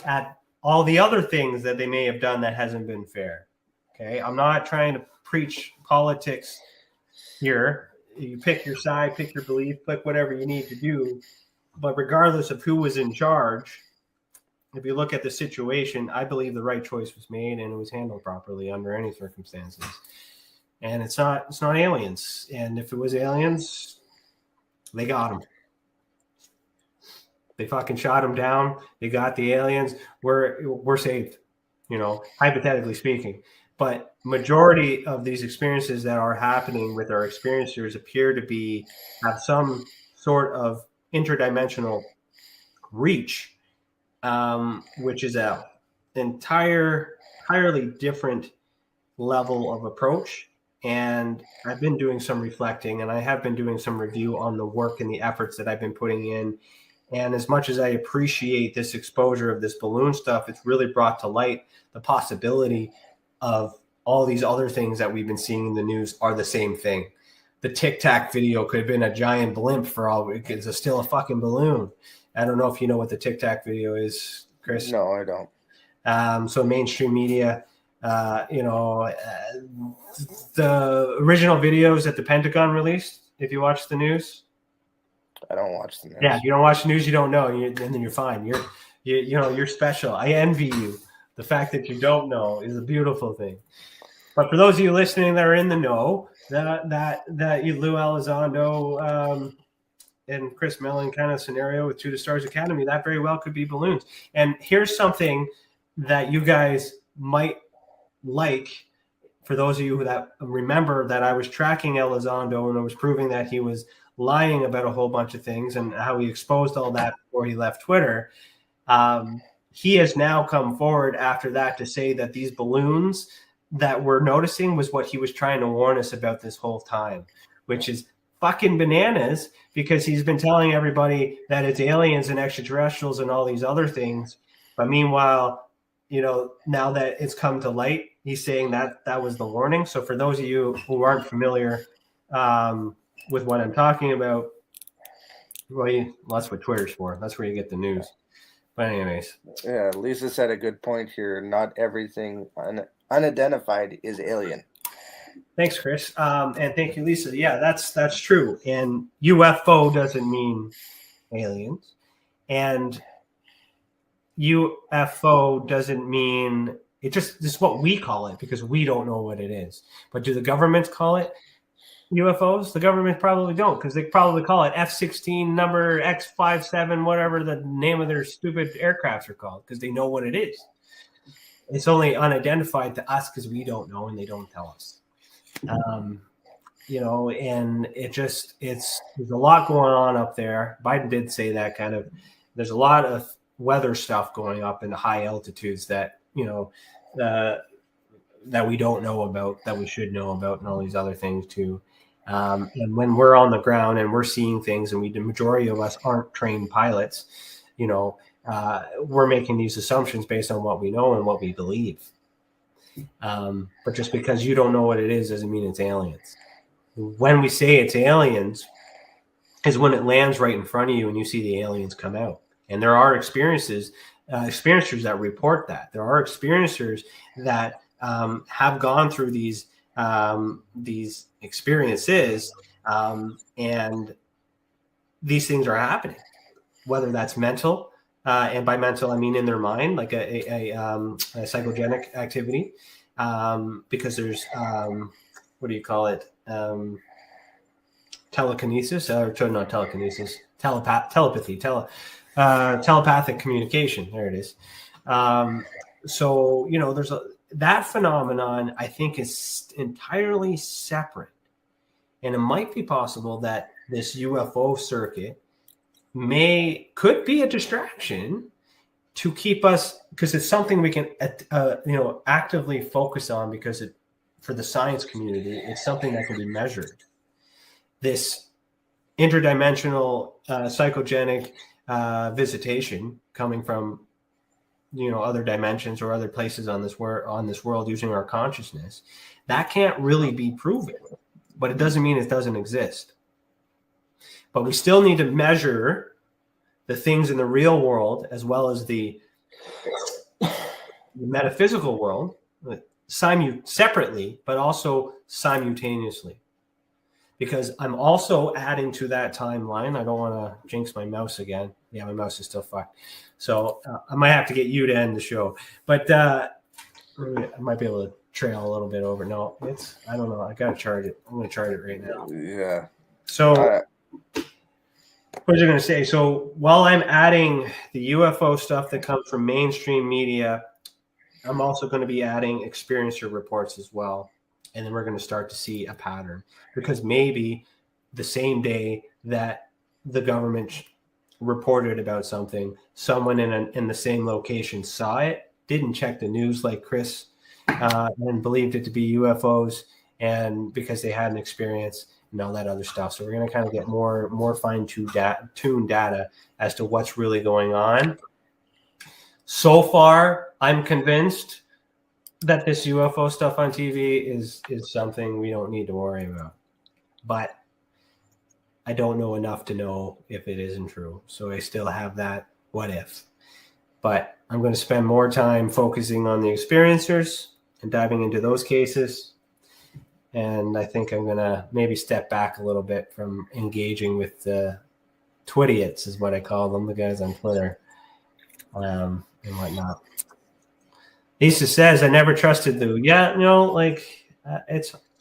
at all the other things that they may have done that hasn't been fair. Okay, I'm not trying to preach politics here. You pick your side, pick your belief, pick whatever you need to do. But regardless of who was in charge, if you look at the situation, I believe the right choice was made and it was handled properly under any circumstances. And it's not aliens. And if it was aliens, they got them. They fucking shot them down. They got the aliens. We're saved, hypothetically speaking. But majority of these experiences that are happening with our experiencers appear to have some sort of interdimensional reach, which is an entirely different level of approach. And I've been doing some reflecting, and I have been doing some review on the work and the efforts that I've been putting in. And as much as I appreciate this exposure of this balloon stuff, it's really brought to light the possibility of all these other things that we've been seeing in the news are the same thing. The Tic Tac video could have been a giant blimp for all it's still a fucking balloon. I don't know if you know what the Tic Tac video is, Chris. No, I don't. So mainstream media, the original videos that the Pentagon released, if you watch the news. I don't watch the news. Yeah, you don't watch the news, you don't know, and then you're fine. You're special. I envy you. The fact that you don't know is a beautiful thing. But for those of you listening that are in the know, that you Lou Elizondo and Chris Mellon kind of scenario with To the Stars Academy, that very well could be balloons. And here's something that you guys might like. For those of you that remember that I was tracking Elizondo and I was proving that he was lying about a whole bunch of things and how he exposed all that before he left Twitter. He has now come forward after that to say that these balloons that we're noticing was what he was trying to warn us about this whole time, which is fucking bananas because he's been telling everybody that it's aliens and extraterrestrials and all these other things. But meanwhile, now that it's come to light, he's saying that was the warning. So for those of you who aren't familiar with what I'm talking about, well, that's what Twitter's for. That's where you get the news. But anyways. Yeah, Lisa said a good point here. Not everything unidentified is alien. Thanks, Chris. And thank you, Lisa. Yeah, that's true. And UFO doesn't mean aliens. And UFO doesn't mean this is what we call it because we don't know what it is. But do the governments call it UFOs? The government probably don't because they probably call it F-16 number X57, whatever the name of their stupid aircrafts are called because they know what it is. It's only unidentified to us because we don't know and they don't tell us. And there's a lot going on up there. Biden did say that kind of, there's a lot of weather stuff going up in the high altitudes that, that we don't know about, that we should know about, and all these other things too. And when we're on the ground and we're seeing things, and the majority of us aren't trained pilots, we're making these assumptions based on what we know and what we believe. But just because you don't know what it is doesn't mean it's aliens. When we say it's aliens is when it lands right in front of you and you see the aliens come out. And there are experiencers that report that. There are experiencers that have gone through these experiences, and these things are happening. Whether that's mental, and by mental I mean in their mind, like a psychogenic activity, because there's what do you call it? Telekinesis, or not telekinesis, telepathy, telepathic communication. There it is. So there's that phenomenon. I think is entirely separate, and it might be possible that this UFO circuit could be a distraction to keep us, because it's something we can, actively focus on, because for the science community, it's something that can be measured. This interdimensional psychogenic visitation coming from other dimensions or other places on this world using our consciousness, that can't really be proven, but it doesn't mean it doesn't exist. But we still need to measure the things in the real world as well as the metaphysical world separately, but also simultaneously. Because I'm also adding to that timeline. I don't want to jinx my mouse again. Yeah, my mouse is still fucked. So I might have to get you to end the show. But I might be able to trail a little bit over. No, I don't know. I got to charge it. I'm going to charge it right now. Yeah. So what was I going to say? So while I'm adding the UFO stuff that comes from mainstream media, I'm also going to be adding experiencer reports as well. And then we're going to start to see a pattern, because maybe the same day that the government reported about something, someone in the same location saw it, didn't check the news like Chris, and believed it to be UFOs, and because they had an experience and all that other stuff. So we're going to kind of get more fine-tuned data as to what's really going on. So far, I'm convinced that this UFO stuff on TV is something we don't need to worry about. But I don't know enough to know if it isn't true. So I still have that what if. But I'm going to spend more time focusing on the experiencers and diving into those cases. And I think I'm going to maybe step back a little bit from engaging with the Twidiots, is what I call them, the guys on Twitter, and whatnot. Lisa says, I never trusted Lou. Yeah,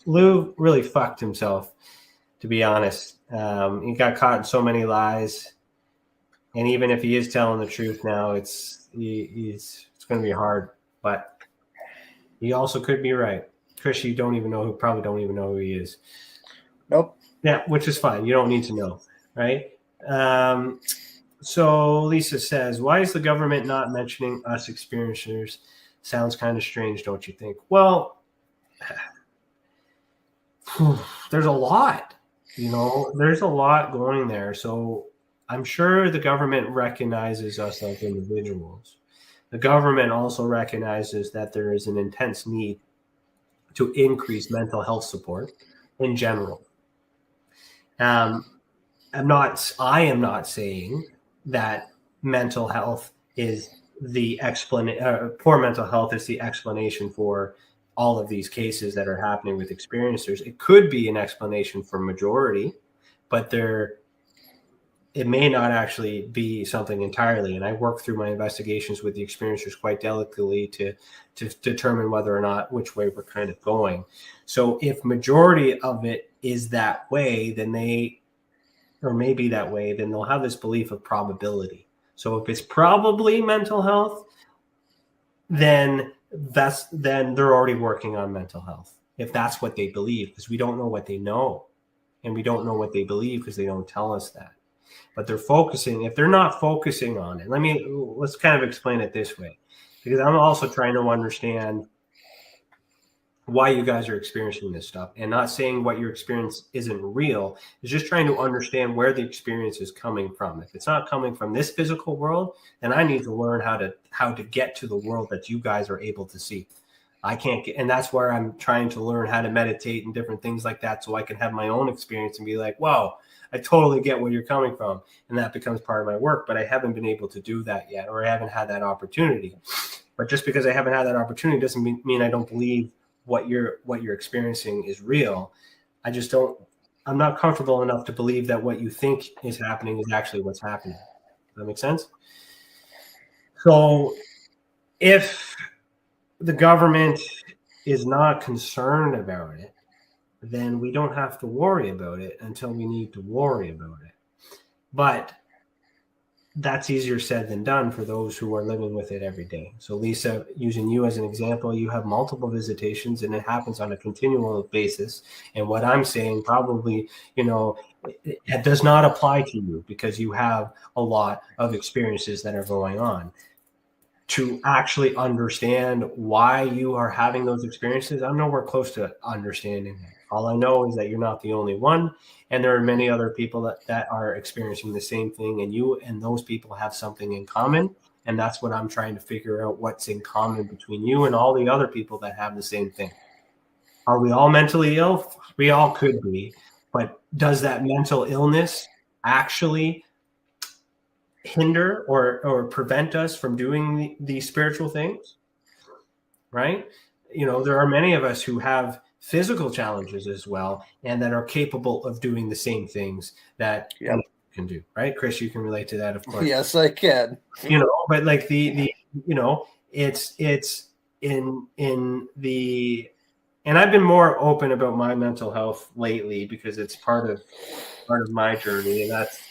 Lou really fucked himself, to be honest. He got caught in so many lies. And even if he is telling the truth now, it's going to be hard. But he also could be right. Chris, you probably don't even know who he is. Nope. Yeah, which is fine. You don't need to know, right? So Lisa says, why is the government not mentioning us experiencers? Sounds kind of strange, don't you think? Well, there's a lot, there's a lot going there. So I'm sure the government recognizes us like individuals. The government also recognizes that there is an intense need to increase mental health support in general. I am not saying that mental health is the poor mental health is the explanation for all of these cases that are happening with experiencers. It could be an explanation for majority, but it may not actually be something entirely. And I work through my investigations with the experiencers quite delicately to determine whether or not which way we're kind of going. So if majority of it is that way, then maybe that way, then they'll have this belief of probability. So if it's probably mental health, then they're already working on mental health. If that's what they believe, because we don't know what they know, and we don't know what they believe because they don't tell us that. But if they're not focusing on it, let's kind of explain it this way, because I'm also trying to understand why you guys are experiencing this stuff, and not saying what your experience isn't real. Is just trying to understand where the experience is coming from. If it's not coming from this physical world, then I need to learn how to get to the world that you guys are able to see. I can't get, and that's where I'm trying to learn how to meditate and different things like that, so I can have my own experience and be like, wow, I totally get where you're coming from. And that becomes part of my work, but I haven't been able to do that yet, or I haven't had that opportunity. But just because I haven't had that opportunity doesn't mean I don't believe what you're experiencing is real. I'm not comfortable enough to believe that what you think is happening is actually what's happening. Does that make sense? So if the government is not concerned about it, then we don't have to worry about it until we need to worry about it. But that's easier said than done for those who are living with it every day. So Lisa, using you as an example, you have multiple visitations and it happens on a continual basis. And what I'm saying probably, it does not apply to you because you have a lot of experiences that are going on. to actually understand why you are having those experiences, I'm nowhere close to understanding that. All I know is that you're not the only one, and there are many other people that are experiencing the same thing, and you and those people have something in common. And that's what I'm trying to figure out, what's in common between you and all the other people that have the same thing. Are we all mentally ill? We all could be. But does that mental illness actually hinder or prevent us from doing these spiritual things? Right? There are many of us who have physical challenges as well, and that are capable of doing the same things that you can do. Right? Chris, you can relate to that, of course. Yes, I can. But like it's in the, and I've been more open about my mental health lately because it's part of my journey, and that's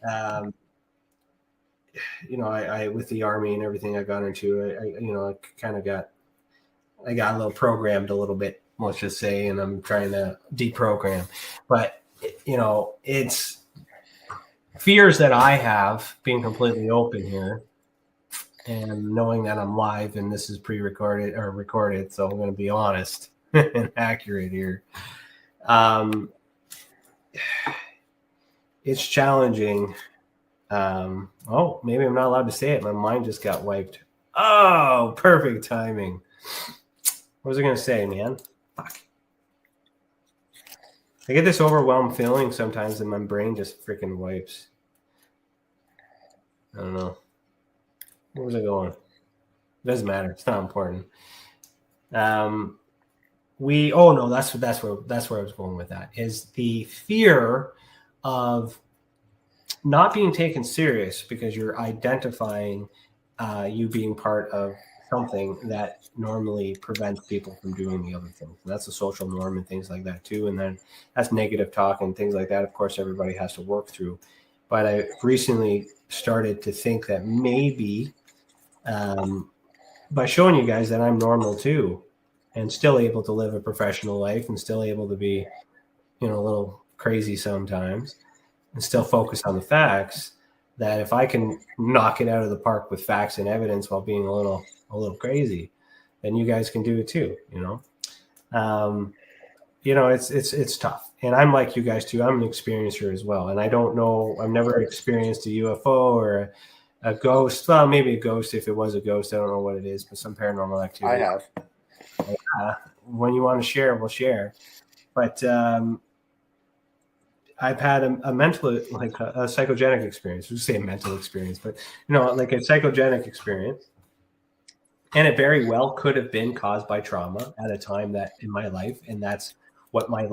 I with the Army and everything I got into, I got a little programmed a little bit, let's just say, and I'm trying to deprogram. But it's fears that I have, being completely open here, and knowing that I'm live and this is pre-recorded or recorded, so I'm going to be honest and accurate here. It's challenging. Maybe I'm not allowed to say it. My mind just got wiped. Oh, perfect timing. What was I going to say, man? Fuck. I get this overwhelmed feeling sometimes, and my brain just freaking wipes. I don't know. Where was I going? It doesn't matter. It's not important. That's where I was going with that, is the fear of not being taken serious because you're identifying you being part of something that normally prevents people from doing the other things. And that's a social norm and things like that too. And then that's negative talk and things like that. Of course, everybody has to work through. But I recently started to think that maybe by showing you guys that I'm normal too, and still able to live a professional life and still able to be, a little crazy sometimes and still focus on the facts, that if I can knock it out of the park with facts and evidence while being a little crazy, then you guys can do it too. It's tough. And I'm like you guys too. I'm an experiencer as well. And I don't know, I've never experienced a UFO or a ghost. Well, maybe a ghost. If it was a ghost, I don't know what it is, but some paranormal activity. I have. When you want to share, we'll share. But I've had a mental, like a psychogenic experience. We say a mental experience, but like a psychogenic experience. And it very well could have been caused by trauma at a time that in my life. And that's what my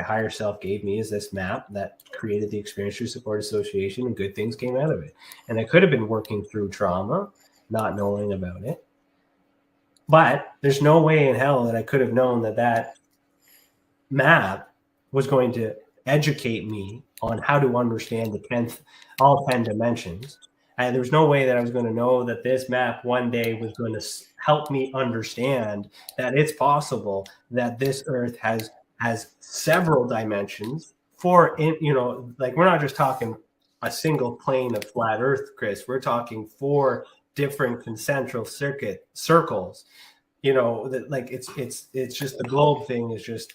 higher self gave me, is this map that created the Experiencer Support Association, and good things came out of it. And I could have been working through trauma, not knowing about it. But there's no way in hell that I could have known that map was going to educate me on how to understand all 10 dimensions. And there's no way that I was going to know that this map one day was going to help me understand that it's possible that this Earth has several dimensions we're not just talking a single plane of flat Earth, Chris. We're talking 4 different concentric circles. It's just the globe thing is just